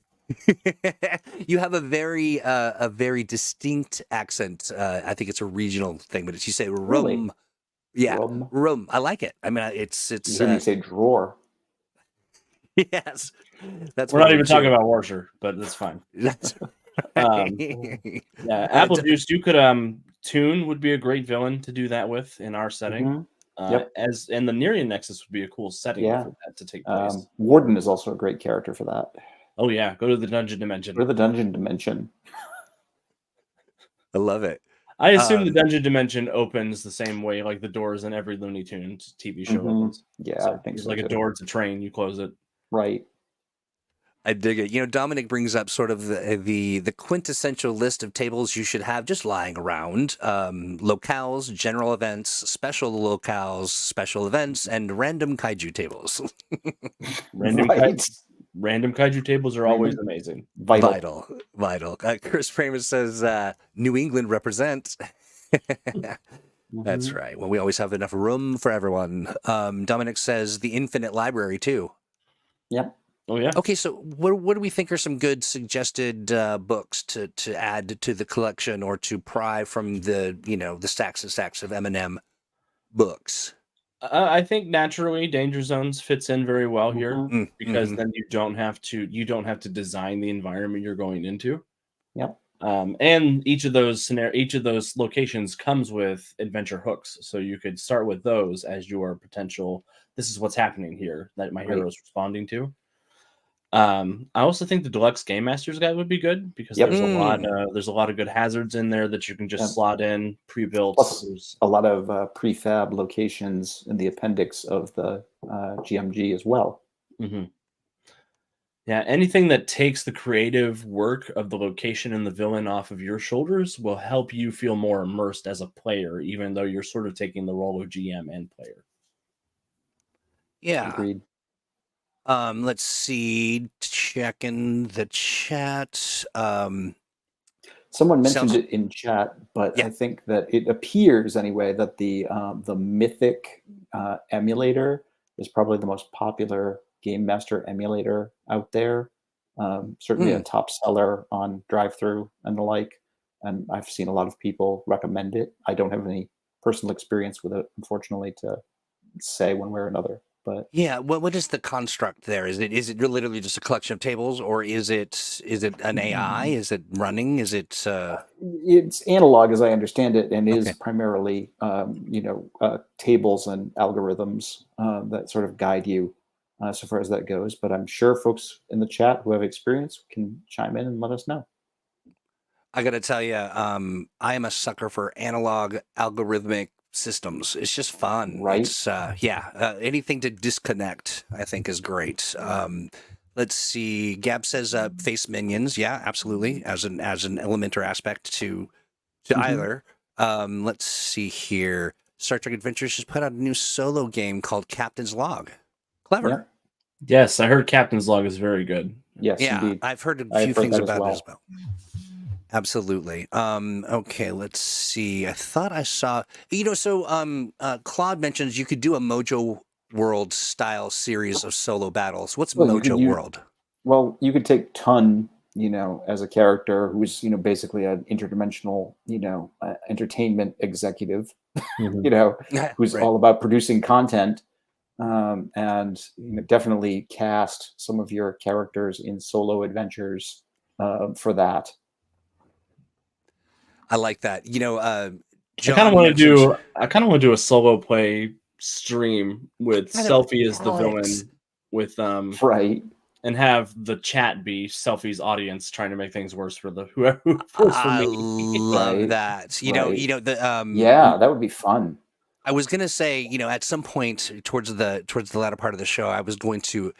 Speaker 2: you have a very distinct accent. I think it's a regional thing, but you say
Speaker 3: Really?
Speaker 2: rum. Yeah,
Speaker 3: Room.
Speaker 2: rum. I like it. I mean, it's
Speaker 3: You hear me say drawer.
Speaker 2: yes. That's
Speaker 1: We're
Speaker 2: what
Speaker 1: not
Speaker 2: we'll
Speaker 1: even talking
Speaker 2: do.
Speaker 1: about Warsher, but that's fine.
Speaker 2: That's
Speaker 1: Um,
Speaker 2: right.
Speaker 1: Yeah, Apple Juice. You could Tune would be a great villain to do that with in our setting.
Speaker 3: Mhm. Yep.
Speaker 1: And the Nerean Nexus would be a cool setting
Speaker 3: Yeah.
Speaker 1: for that to take place.
Speaker 3: Warden is also a great character for that.
Speaker 1: Oh yeah, go to the dungeon
Speaker 3: Or
Speaker 1: dimension.
Speaker 3: the dungeon dimension.
Speaker 2: I love it.
Speaker 1: I assume the dungeon dimension opens the same way like the doors in every Looney Tunes TV show
Speaker 3: Mhm.
Speaker 1: opens.
Speaker 3: Yeah,
Speaker 1: So
Speaker 3: I think
Speaker 1: there's
Speaker 3: so
Speaker 1: like a
Speaker 3: too.
Speaker 1: door to train, you close it.
Speaker 3: Right.
Speaker 2: I dig it. Dominic brings up sort of the quintessential list of tables you should have just lying around: locales, general events, special locales, special events, and random kaiju tables.
Speaker 3: Right.
Speaker 1: Random kaiju tables are always
Speaker 3: Random.
Speaker 1: amazing.
Speaker 3: Vital.
Speaker 2: Vital. Chris Pramer says, "New England represent." That's
Speaker 3: Mhm.
Speaker 2: right. Well, we always have enough room for everyone. Dominic says the infinite library too.
Speaker 3: Yep.
Speaker 1: Oh yeah.
Speaker 2: Okay, so what do we think are some good suggested books to add to the collection or to pry from the stacks and stacks of M&M books?
Speaker 1: I think naturally Danger Zones fits in very well here
Speaker 3: Mhm.
Speaker 1: because
Speaker 2: Mm-hmm.
Speaker 1: then you don't have to design the environment you're going into.
Speaker 3: Yep.
Speaker 1: And each of those locations comes with adventure hooks, so you could start with those as your potential. This is what's happening here that my hero
Speaker 3: Right.
Speaker 1: is responding to. I also think the deluxe game master's guide would be good because
Speaker 3: Yep.
Speaker 1: there's a lot of good hazards in there that you can just
Speaker 3: Yep.
Speaker 1: slot in pre-built.
Speaker 3: Plus
Speaker 1: There's
Speaker 3: a lot of prefab locations in the appendix of the GMG as well.
Speaker 1: Mhm. Yeah, anything that takes the creative work of the location and the villain off of your shoulders will help you feel more immersed as a player, even though you're sort of taking the role of GM and player.
Speaker 2: Yeah.
Speaker 3: Agreed.
Speaker 2: Let's see. Checking the chat.
Speaker 3: Someone mentioned
Speaker 2: Sounds.
Speaker 3: it in chat, but
Speaker 2: Yeah.
Speaker 3: I think that it appears anyway that the Mythic emulator is probably the most popular Game Master emulator out there. Certainly a top seller on drive-through and the like. And I've seen a lot of people recommend it. I don't have any personal experience with it, unfortunately, to say one way or another. But
Speaker 2: Yeah. What is the construct there? Is it literally just a collection of tables, or is it an AI? Is it running? Is it?
Speaker 3: it's analog, as I understand it, and is
Speaker 2: Okay.
Speaker 3: primarily tables and algorithms that sort of guide you so far as that goes. But I'm sure folks in the chat who have experience can chime in and let us know.
Speaker 2: I got to tell you, I am a sucker for analog algorithmic systems. It's just fun.
Speaker 3: Right.
Speaker 2: It's anything to disconnect, I think, is great. Let's see. Gab says face minions. Yeah, absolutely. As an element or aspect to either. Let's see here. Star Trek Adventures just put out a new solo game called Captain's Log. Clever.
Speaker 3: Yeah.
Speaker 1: Yes, I heard Captain's Log is very good.
Speaker 3: Yes,
Speaker 2: Yeah,
Speaker 3: indeed.
Speaker 2: I've heard a
Speaker 3: I've
Speaker 2: few
Speaker 3: heard
Speaker 2: things
Speaker 3: that as
Speaker 2: about
Speaker 3: well.
Speaker 2: it as well. Absolutely. Okay, let's see. I thought I saw, so Claude mentions you could do a Mojo World style series of solo battles. What's
Speaker 3: Well, you could
Speaker 2: Mojo
Speaker 3: use-
Speaker 2: World?
Speaker 3: Well, you could take Ton, as a character who's, basically an interdimensional, entertainment executive, who's
Speaker 2: Right.
Speaker 3: all about producing content, and definitely cast some of your characters in solo adventures for that.
Speaker 2: I like that.
Speaker 1: I kind of want to do a solo play stream with Selfie as the villain, with
Speaker 3: Right.
Speaker 2: Mm-hmm.
Speaker 1: and have the chat be Selfie's audience trying to make things worse for the whoever worse for
Speaker 2: I
Speaker 1: me.
Speaker 2: love
Speaker 3: Right,
Speaker 2: that.
Speaker 3: right.
Speaker 2: The
Speaker 3: Yeah, that would be fun.
Speaker 2: I was gonna say, at some point towards the latter part of the show, I was going to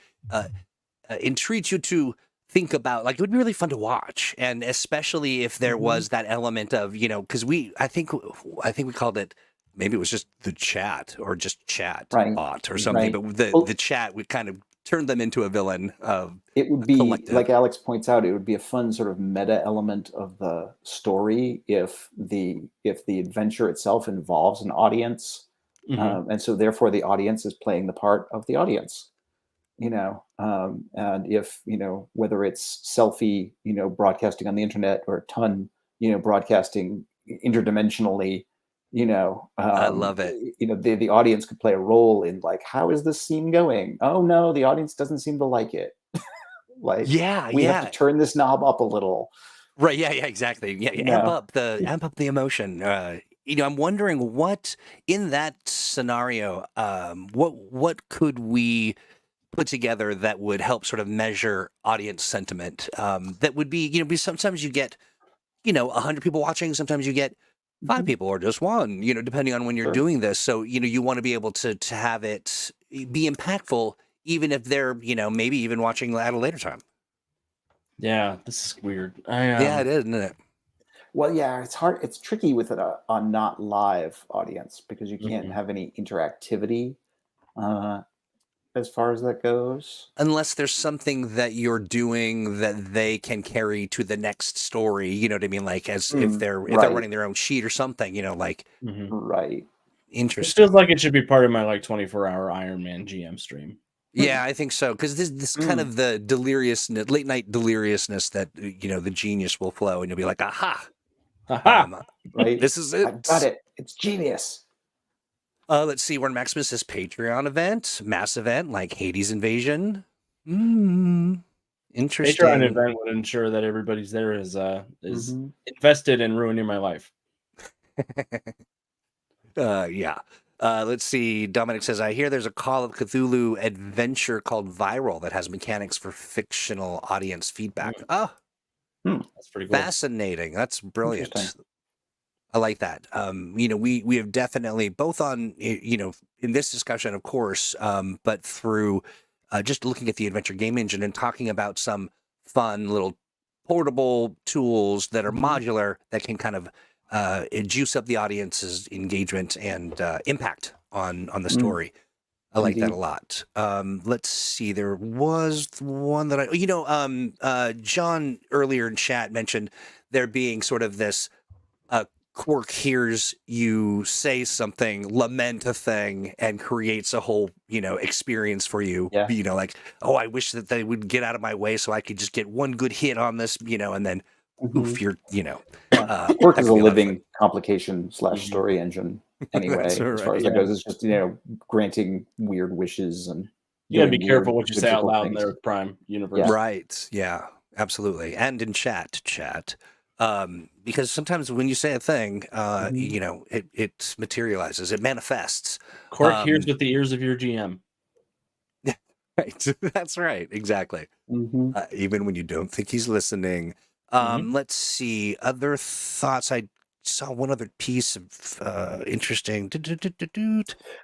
Speaker 2: entreat you to think about, like, it would be really fun to watch, and especially if there was that element of, because I think we called it, maybe it was just the chat or just chat
Speaker 3: Right,
Speaker 2: bot or something,
Speaker 3: right.
Speaker 2: but the chat would kind of turn them into a villain of
Speaker 3: It would
Speaker 2: a
Speaker 3: be,
Speaker 2: collective.
Speaker 3: like Alex points out, it would be a fun sort of meta element of the story if the adventure itself involves an audience, and so therefore the audience is playing the part of the audience. And if whether it's Selfie broadcasting on the internet, or Ton broadcasting interdimensionally,
Speaker 2: I love it.
Speaker 3: The audience could play a role in, like, how is this scene going? Oh no, the audience doesn't seem to like it. Like, we have to turn this knob up a little.
Speaker 2: Right. Yeah. Exactly. Yeah. Amp up the emotion. I'm wondering what in that scenario, what could we put together that would help sort of measure audience sentiment? That would be, because sometimes you get, 100 people watching, sometimes you get 5 people or just one, depending on when you're doing this. So, you want to be able to have it be impactful, even if they're, maybe even watching at a later time.
Speaker 1: Yeah, this is weird.
Speaker 2: Yeah, it is, isn't it?
Speaker 3: Well, yeah, it's hard. It's tricky with a not live audience, because you can't have any interactivity as far as that goes.
Speaker 2: Unless there's something that you're doing that they can carry to the next story, you know what I mean? Like, as if they're running their own sheet or something, like.
Speaker 3: Right.
Speaker 2: Interesting.
Speaker 1: It feels like it should be part of my 24-hour Iron Man GM stream.
Speaker 2: Yeah, I think so, because this kind of the deliriousness, late night deliriousness that the genius will flow, and you'll be like, aha,
Speaker 3: right.
Speaker 2: This is it.
Speaker 3: I've got it. It's genius.
Speaker 2: Let's see. Where Maximus says Patreon event, mass event like Hades Invasion. Interesting.
Speaker 1: Patreon event would ensure that everybody's there is invested in ruining my life.
Speaker 2: Yeah. Let's see. Dominic says, I hear there's a Call of Cthulhu adventure called Viral that has mechanics for fictional audience feedback. Oh,
Speaker 1: that's pretty cool.
Speaker 2: Fascinating. That's brilliant. I like that. We have definitely both on, in this discussion, of course, but through just looking at the adventure game engine and talking about some fun little portable tools that are modular that can kind of juice up the audience's engagement and impact on the story. I like that a lot. Let's see. There was one that John earlier in chat mentioned there being sort of this Quirk hears you say something, lament a thing, and creates a whole, experience for you.
Speaker 3: Yeah.
Speaker 2: Like, oh, I wish that they would get out of my way so I could just get one good hit on this, and then oof, you're,
Speaker 3: Quirk is a living complication / story engine anyway,
Speaker 2: That's
Speaker 3: as far as that goes. It's just, granting weird wishes, and
Speaker 1: you gotta be careful what you say out loud in their Prime universe.
Speaker 3: Yeah.
Speaker 2: Right. Yeah, absolutely. And in chat. Because sometimes when you say a thing, it materializes, it manifests.
Speaker 1: Quirk hears with the ears of your GM.
Speaker 2: Right. That's right. Exactly. Even when you don't think he's listening. Let's see. Other thoughts. I saw one other piece of interesting.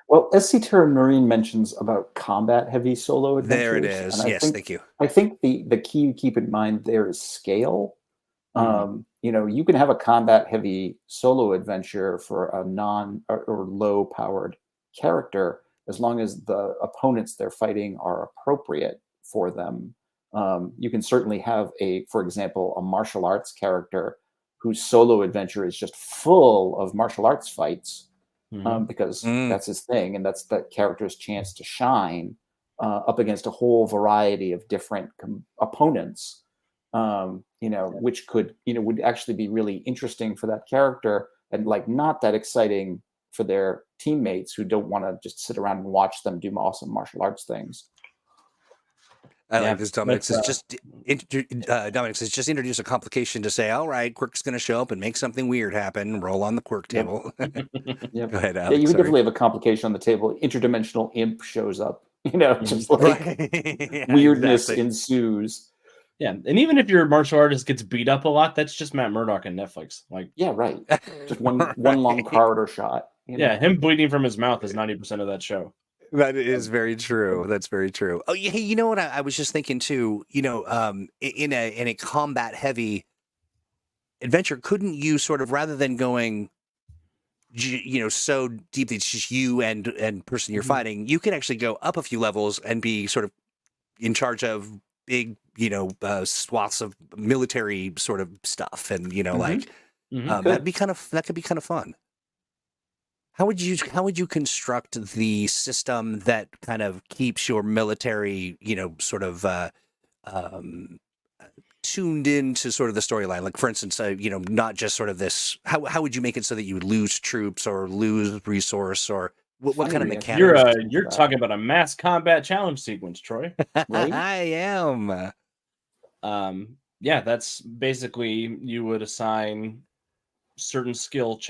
Speaker 3: Well, SC Terra Marine mentions about combat-heavy solo
Speaker 2: There it
Speaker 3: adventures, and
Speaker 2: is. Yes, thank you.
Speaker 3: I think the key to keep in mind there is scale. You can have a combat-heavy solo adventure for a non or low-powered character as long as the opponents they're fighting are appropriate for them. You can certainly have for example, a martial arts character whose solo adventure is just full of martial arts fights because that's his thing, and that's that character's chance to shine up against a whole variety of different opponents. Which would actually be really interesting for that character and like not that exciting for their teammates who don't want to just sit around and watch them do awesome martial arts things.
Speaker 2: I like this. Dominic says just introduce a complication to say, all right, Quirk's going to show up and make something weird happen. Roll on the Quirk table.
Speaker 3: Yep.
Speaker 2: Go ahead, Alex.
Speaker 3: Yeah, you would definitely have a complication on the table. Interdimensional imp shows up. Just like weirdness ensues.
Speaker 1: Yeah, and even if your martial artist gets beat up a lot, that's just Matt Murdock and Netflix. Like,
Speaker 3: yeah, right. Just one long corridor shot.
Speaker 1: Yeah, him bleeding from his mouth is 90% of that show.
Speaker 2: That is very true. That's very true. Oh, yeah. Hey, you know what? I was just thinking too. In a combat heavy adventure, couldn't you sort of, rather than going, so deep that it's just you and person you're fighting, you can actually go up a few levels and be sort of in charge of big, swaths of military sort of stuff, and that could be kind of fun. How would you construct the system that kind of keeps your military, sort of tuned into sort of the storyline? Like, for instance, not just sort of this. How would you make it so that you would lose troops or lose resource, or what kind of mechanics?
Speaker 1: You're talking about a mass combat challenge sequence, Troy.
Speaker 3: Right?
Speaker 2: I am.
Speaker 1: Yeah, that's basically you would assign certain skills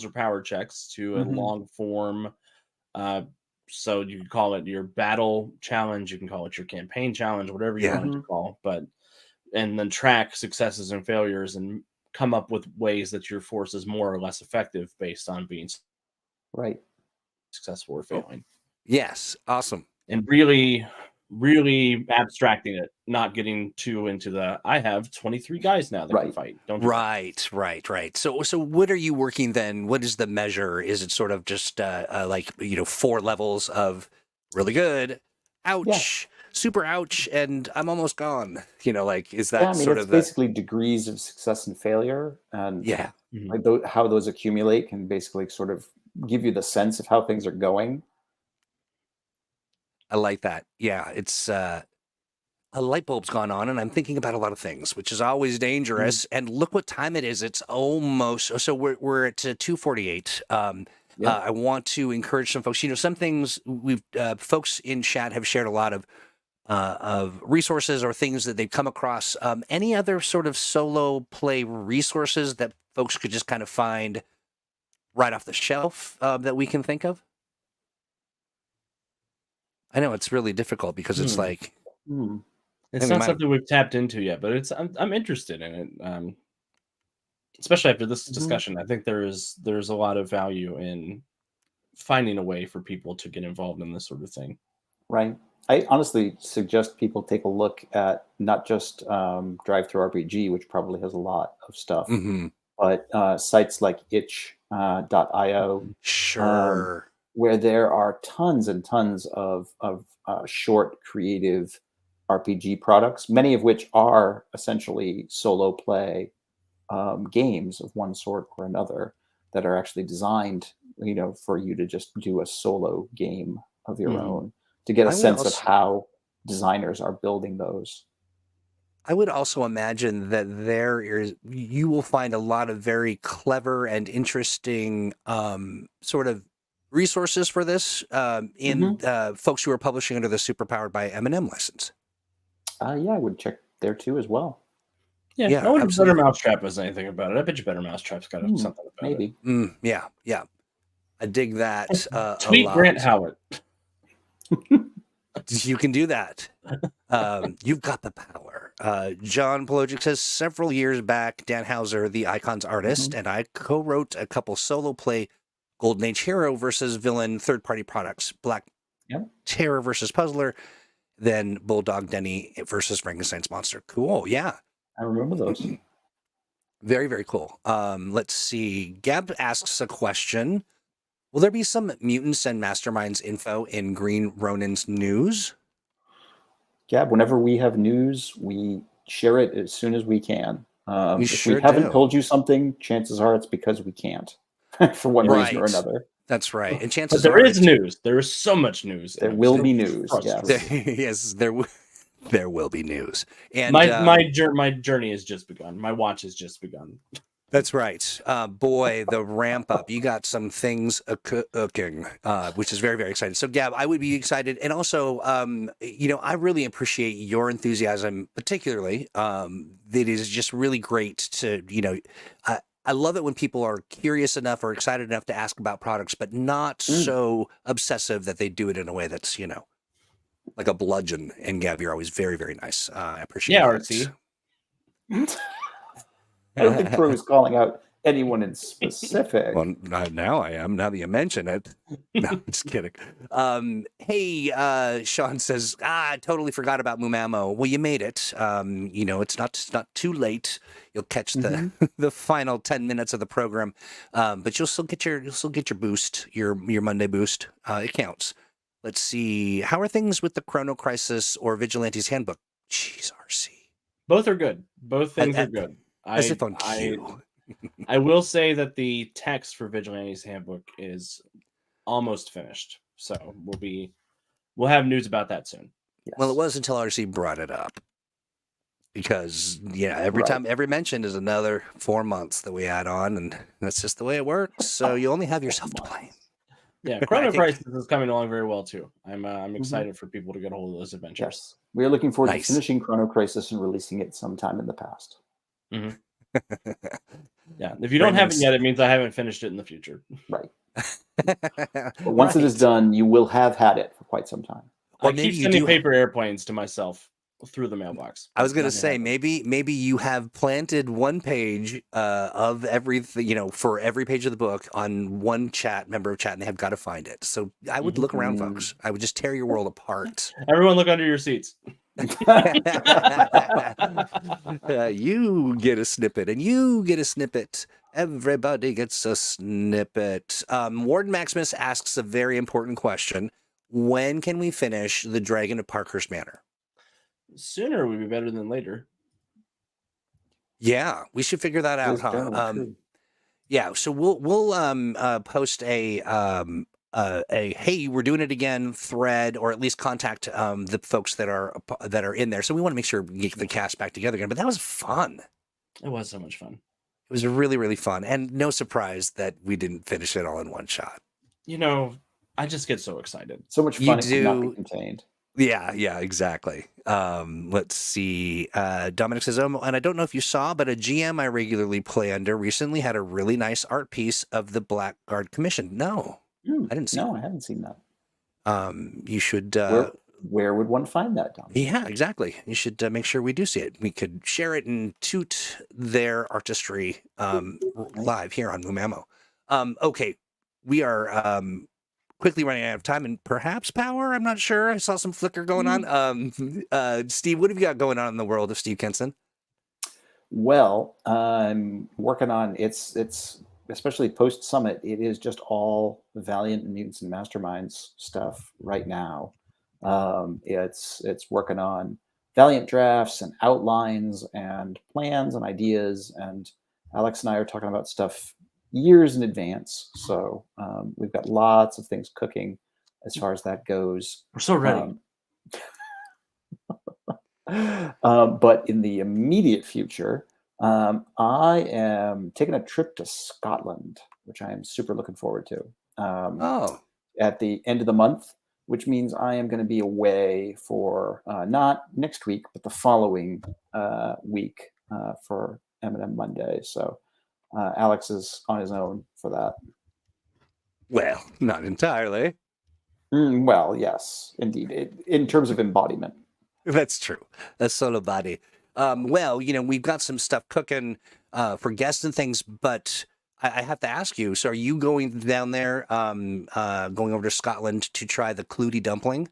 Speaker 1: or power checks to a long form. So you can call it your battle challenge, you can call it your campaign challenge, whatever you want to call, and then track successes and failures and come up with ways that your force is more or less effective based on being successful or failing.
Speaker 2: Yes, awesome.
Speaker 1: And really abstracting it, not getting too into the I have 23 guys now that can fight.
Speaker 2: Right. So what are you working then? What is the measure? Is it sort of just 4 levels of really good, ouch, super ouch, and I'm almost gone? Is that sort of
Speaker 3: basically degrees of success and failure, and like how those accumulate can basically sort of give you the sense of how things are going.
Speaker 2: I like that. Yeah, it's a light bulb's gone on, and I'm thinking about a lot of things, which is always dangerous. And look what time it is. It's almost so we're at 2:48. I want to encourage some folks. Some things folks in chat have shared a lot of resources or things that they've come across. Any other sort of solo play resources that folks could just kind of find right off the shelf that we can think of? I know it's really difficult because it's like
Speaker 1: it's not something we've tapped into yet, but I'm interested in it. Especially after this discussion, I think there's a lot of value in finding a way for people to get involved in this sort of thing.
Speaker 3: Right. I honestly suggest people take a look at not just Drive-Thru RPG, which probably has a lot of stuff, but sites like itch.io.
Speaker 2: Sure.
Speaker 3: Where there are tons and tons of short, creative RPG products, many of which are essentially solo play games of one sort or another that are actually designed, for you to just do a solo game of your own to get a sense of how designers are building those.
Speaker 2: I would also imagine that you will find a lot of very clever and interesting sort of resources for this in folks who are publishing under the Superpowered by M&M license.
Speaker 3: I would check there too as well.
Speaker 1: Yeah, I wonder if Better Mousetrap has anything about it. I bet you Better Mousetrap's got something about
Speaker 3: it.
Speaker 1: Maybe.
Speaker 2: Yeah. I dig that.
Speaker 1: Tweet Grant Howard.
Speaker 2: You can do that. You've got the power. John Pologic says, several years back, Dan Houser, the Icon's artist, and I co-wrote a couple solo play Golden Age hero versus villain third-party products. Black Terror versus Puzzler, then Bulldog Denny versus Frankenstein's monster. Cool. Yeah.
Speaker 3: I remember those.
Speaker 2: Very, very cool. Let's see. Gab asks a question. Will there be some Mutants and Masterminds info in Green Ronin's news?
Speaker 3: Gab, whenever we have news, we share it as soon as we can. If we
Speaker 2: sure
Speaker 3: haven't
Speaker 2: do.
Speaker 3: told you something, chances are it's because we can't, for one reason or another.
Speaker 2: That's right. And
Speaker 1: But
Speaker 2: chances
Speaker 1: there
Speaker 2: are
Speaker 1: is news. There is so much news.
Speaker 3: There will be news. Yes.
Speaker 2: Yes, there will be news. And
Speaker 1: my journey has just begun. My watch has just begun.
Speaker 2: That's right. Boy, the ramp up. You got some things cooking, which is very, very exciting. So, Gab, I would be excited. And also, I really appreciate your enthusiasm, particularly. It is just really great to, I love it when people are curious enough or excited enough to ask about products, but not so obsessive that they do it in a way that's, like a bludgeon. And Gab, you're always very, very nice. I appreciate it.
Speaker 3: RC. I don't think Troy was calling out anyone in specific.
Speaker 2: Well, now I am. Now that you mention it. No, I'm just kidding. Hey, Sean says, I totally forgot about Mumamo. Well, you made it. It's not too late. You'll catch the the final 10 minutes of the program, but you'll still get your boost, your Monday boost. It counts. Let's see. How are things with the Chrono Crisis or Vigilante's Handbook? Jeez, RC.
Speaker 1: Both are good. Both things are good.
Speaker 2: As if on cue.
Speaker 1: I will say that the text for Vigilante's Handbook is almost finished, so we'll have news about that soon.
Speaker 3: Yes.
Speaker 2: Well, it was until RC brought it up, because every mention is another 4 months that we add on, and that's just the way it works. So you only have yourself to blame.
Speaker 1: Yeah, Chrono Crisis is coming along very well too. I'm excited for people to get a hold of those adventures.
Speaker 3: Yes, we are looking forward to finishing Chrono Crisis and releasing it sometime in the past.
Speaker 1: Yeah, if you don't have it yet, it means I haven't finished it in the future.
Speaker 3: Right. But once it is done, you will have had it for quite some time.
Speaker 1: I keep sending paper airplanes to myself through the mailbox.
Speaker 2: I was going to say, maybe you have planted one page of everything, for every page of the book on one member of chat, and they have got to find it. So I would look around, folks. I would just tear your world apart.
Speaker 1: Everyone look under your seats.
Speaker 2: You get a snippet, and you get a snippet. Everybody gets a snippet. Warden Maximus asks a very important question. When can we finish The Dragon of Parkhurst Manor?
Speaker 1: Sooner would be better than later.
Speaker 2: Yeah, we should figure that out, huh? Yeah, so we'll post a hey, we're doing it again thread, or at least contact the folks that are in there. So we want to make sure we get the cast back together again. But that was fun.
Speaker 1: It was so much fun.
Speaker 2: It was really, really fun, and no surprise that we didn't finish it all in one shot.
Speaker 1: I just get so excited.
Speaker 3: So much fun it cannot be contained.
Speaker 2: Yeah, exactly. Let's see. Dominic says, and I don't know if you saw, but a GM I regularly play under recently had a really nice art piece of the Blackguard Commission. No, I didn't see
Speaker 3: No,
Speaker 2: that.
Speaker 3: I haven't seen that.
Speaker 2: You should...
Speaker 3: Where would one find that, Dominic?
Speaker 2: Yeah, exactly. You should make sure we do see it. We could share it and toot their artistry live here on Mumamo. Okay, we are... quickly running out of time and perhaps power. I'm not sure. I saw some flicker going on. Steve, what have you got going on in the world of Steve Kenson?
Speaker 3: Well, I'm working on it's especially post summit. It is just all Valiant and Mutants and Masterminds stuff right now. It's working on Valiant drafts and outlines and plans and ideas. And Alex and I are talking about stuff years in advance, so we've got lots of things cooking as far as that goes.
Speaker 1: We're so ready.
Speaker 3: But in the immediate future, I am taking a trip to Scotland, which I am super looking forward to. At the end of the month, which means I am going to be away for not next week, but the following week for M&M Monday. So Alex is on his own for that.
Speaker 2: Well, not entirely.
Speaker 3: Well, yes, indeed. In terms of embodiment.
Speaker 2: That's true. That's solo body. Well, we've got some stuff cooking for guests and things, but I have to ask you. So, are you going down there, going over to Scotland to try the Clootie dumpling?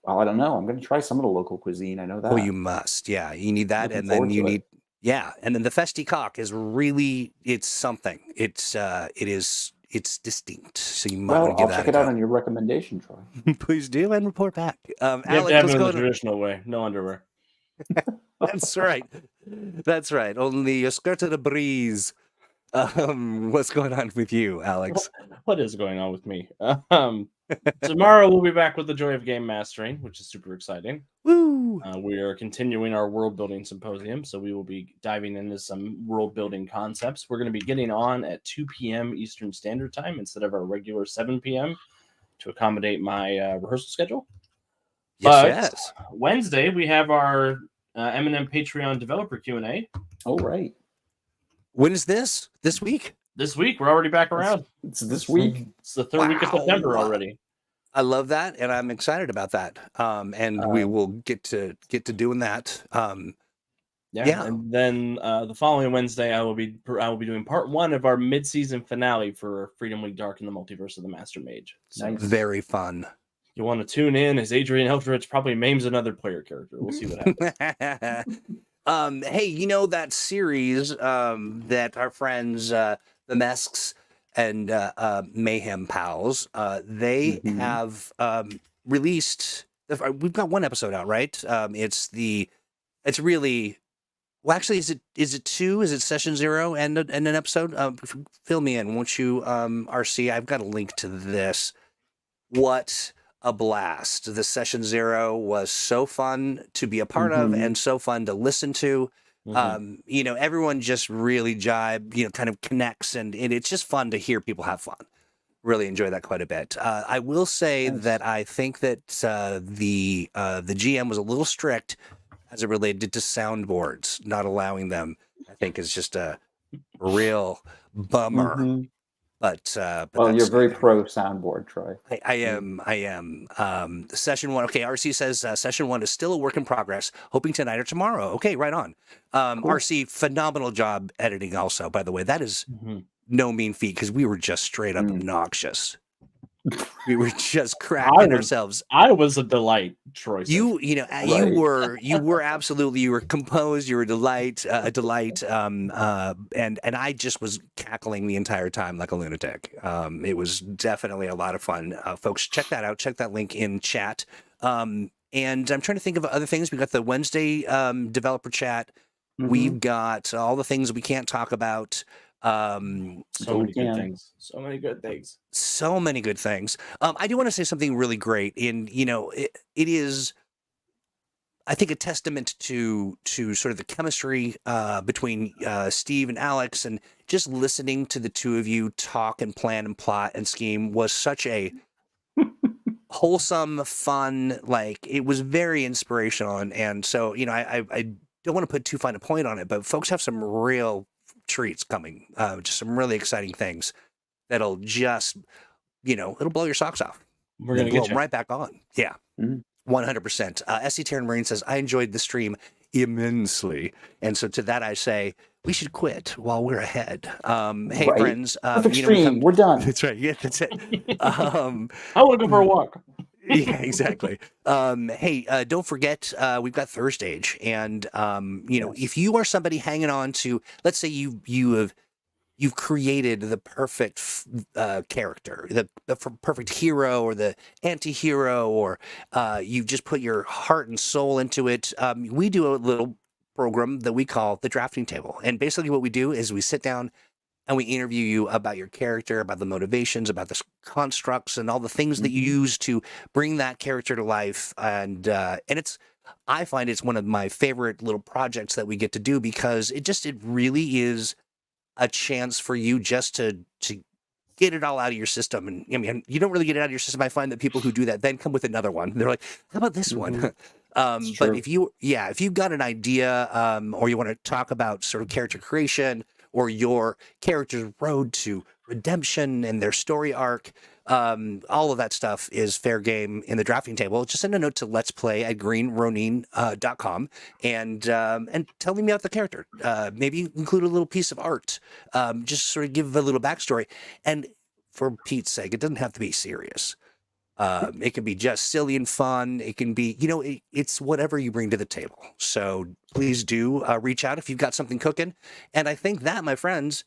Speaker 3: Well, I don't know. I'm going to try some of the local cuisine. I know that.
Speaker 2: Oh, you must. Yeah, you need that,
Speaker 3: Looking
Speaker 2: and then
Speaker 3: forward
Speaker 2: you
Speaker 3: to it.
Speaker 2: need and then the Festy cock is it's something. It's distinct. So you might
Speaker 3: Well,
Speaker 2: want to give
Speaker 3: I'll
Speaker 2: that
Speaker 3: check
Speaker 2: a
Speaker 3: it out
Speaker 2: go.
Speaker 3: on your recommendation, Troy.
Speaker 2: Please do and report back.
Speaker 1: You have to
Speaker 2: Alex,
Speaker 1: have
Speaker 2: what's
Speaker 1: it in the
Speaker 2: going on?
Speaker 1: traditional way. No underwear.
Speaker 2: That's right. That's right. Only a skirt of the breeze. What's going on with you, Alex?
Speaker 1: What is going on with me? Tomorrow we'll be back with the joy of game mastering, which is super exciting.
Speaker 2: Woo!
Speaker 1: We are continuing our world building symposium, so we will be diving into some world building concepts. We're going to be getting on at 2 p.m. Eastern Standard Time instead of our regular 7 p.m. to accommodate my rehearsal schedule.
Speaker 2: Yes.
Speaker 1: Wednesday we have our M&M Patreon developer Q&A.
Speaker 3: Oh, right.
Speaker 2: When is this? This week?
Speaker 1: This week we're already back around.
Speaker 3: It's this week.
Speaker 1: It's the third week of September already.
Speaker 2: I love that, and I'm excited about that. And we will get to doing that.
Speaker 1: Yeah. And then the following Wednesday, I will be doing part 1 of our mid-season finale for Freedom League Dark and the Multiverse of the Master Mage. So
Speaker 3: Nice.
Speaker 2: Very fun.
Speaker 1: You want to tune in as Adrian Eldridge probably maims another player character. We'll see what happens.
Speaker 2: Hey, that series that our friends, the Mesks and Mayhem Pals, they have released. We've got one episode out, right? It's really. Well, actually, is it 2? Is it session 0 and an episode? Fill me in, won't you, RC? I've got a link to this. What a blast. The session 0 was so fun to be a part of and so fun to listen to. Everyone just really kind of connects, and it's just fun to hear people have fun. Really enjoy that quite a bit. I will say that I think that the GM was a little strict as it related to soundboards, not allowing them. I think is just a real bummer. But
Speaker 3: well, you're very pro soundboard, Troy.
Speaker 2: I am. Session 1. Okay, RC says session 1 is still a work in progress. Hoping tonight or tomorrow. Okay, right on. Cool. RC, phenomenal job editing. Also, by the way, that is no mean feat because we were just straight up obnoxious. We were just cracking ourselves.
Speaker 1: I was a delight, Troy.
Speaker 2: You were absolutely. You were composed. You were a delight. And I just was cackling the entire time like a lunatic. It was definitely a lot of fun. Folks, check that out. Check that link in chat. And I'm trying to think of other things. We got the Wednesday developer chat. We've got all the things we can't talk about.
Speaker 1: So many good things.
Speaker 2: So many good things. I do want to say something really great. It is, I think, a testament to sort of the chemistry between Steve and Alex, and just listening to the two of you talk and plan and plot and scheme was such a wholesome, fun. Like, it was very inspirational, and so I don't want to put too fine a point on it, but folks have some real treats coming, just some really exciting things that'll just, it'll blow your socks off.
Speaker 1: We're going to get
Speaker 2: them right back on. Yeah, 100%. SC Terran Marine says, I enjoyed the stream immensely. And so to that I say, we should quit while we're ahead. Hey, friends.
Speaker 3: Perfect stream. We're done.
Speaker 2: That's right. Yeah, that's it.
Speaker 1: I want to go for a walk.
Speaker 2: Yeah, exactly. Hey, don't forget, we've got Thurstage, and if you are somebody hanging on to, let's say you've created the perfect character, the perfect hero or the anti-hero, or you've just put your heart and soul into it. We do a little program that we call the drafting table, and basically what we do is we sit down and we interview you about your character, about the motivations, about the constructs, and all the things that you use to bring that character to life. And I find it's one of my favorite little projects that we get to do, because it really is a chance for you just to get it all out of your system. And I mean, you don't really get it out of your system. I find that people who do that then come with another one. They're like, how about this one? But if you've got an idea, or you want to talk about sort of character creation, or your character's road to redemption and their story arc, All of that stuff is fair game in the drafting table. Just send a note to let's play at greenronin.com and tell me about the character. Maybe include a little piece of art. Just sort of give a little backstory. And for Pete's sake, it doesn't have to be serious. It can be just silly and fun. It can be, it's whatever you bring to the table. So please do reach out if you've got something cooking. And I think that, my friends,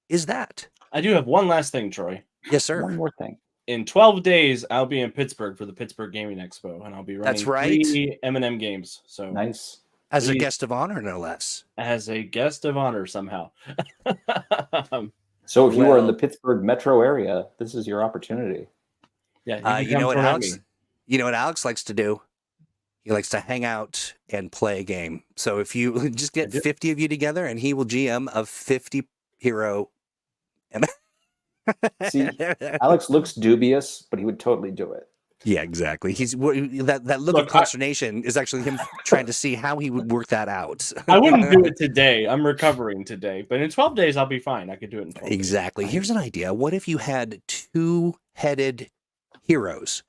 Speaker 2: is that.
Speaker 1: I do have one last thing, Troy.
Speaker 2: Yes, sir.
Speaker 3: One more thing.
Speaker 1: In 12 days, I'll be in Pittsburgh for the Pittsburgh Gaming Expo, and I'll be running
Speaker 2: That's right.
Speaker 1: 3 M&M games. So
Speaker 3: Nice.
Speaker 2: As a guest of honor, no less.
Speaker 1: As a guest of honor, somehow.
Speaker 3: So if you are in the Pittsburgh metro area, this is your opportunity.
Speaker 1: Yeah,
Speaker 2: you know what Alex likes to do? He likes to hang out and play a game. So if you just get 50 of you together, and he will GM a 50 hero.
Speaker 3: See, Alex looks dubious, but he would totally do it.
Speaker 2: Yeah, exactly. He's that look of consternation is actually him trying to see how he would work that out.
Speaker 1: I wouldn't do it today. I'm recovering today, but in 12 days I'll be fine. I could do it in 12 days.
Speaker 2: Exactly. Here's an idea. What if you had 2-headed heroes,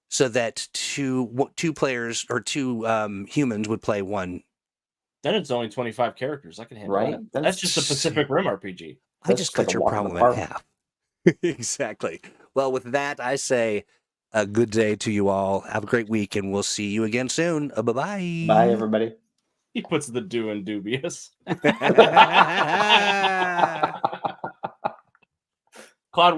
Speaker 2: so that two players or 2 humans would play one?
Speaker 1: Then it's only 25 characters. I can handle that. That's just a Pacific Rim RPG.
Speaker 2: I just cut your problem in half. Exactly. Well, with that, I say a good day to you all. Have a great week, and we'll see you again soon. Bye-bye.
Speaker 3: Bye, everybody.
Speaker 1: He puts the do in dubious.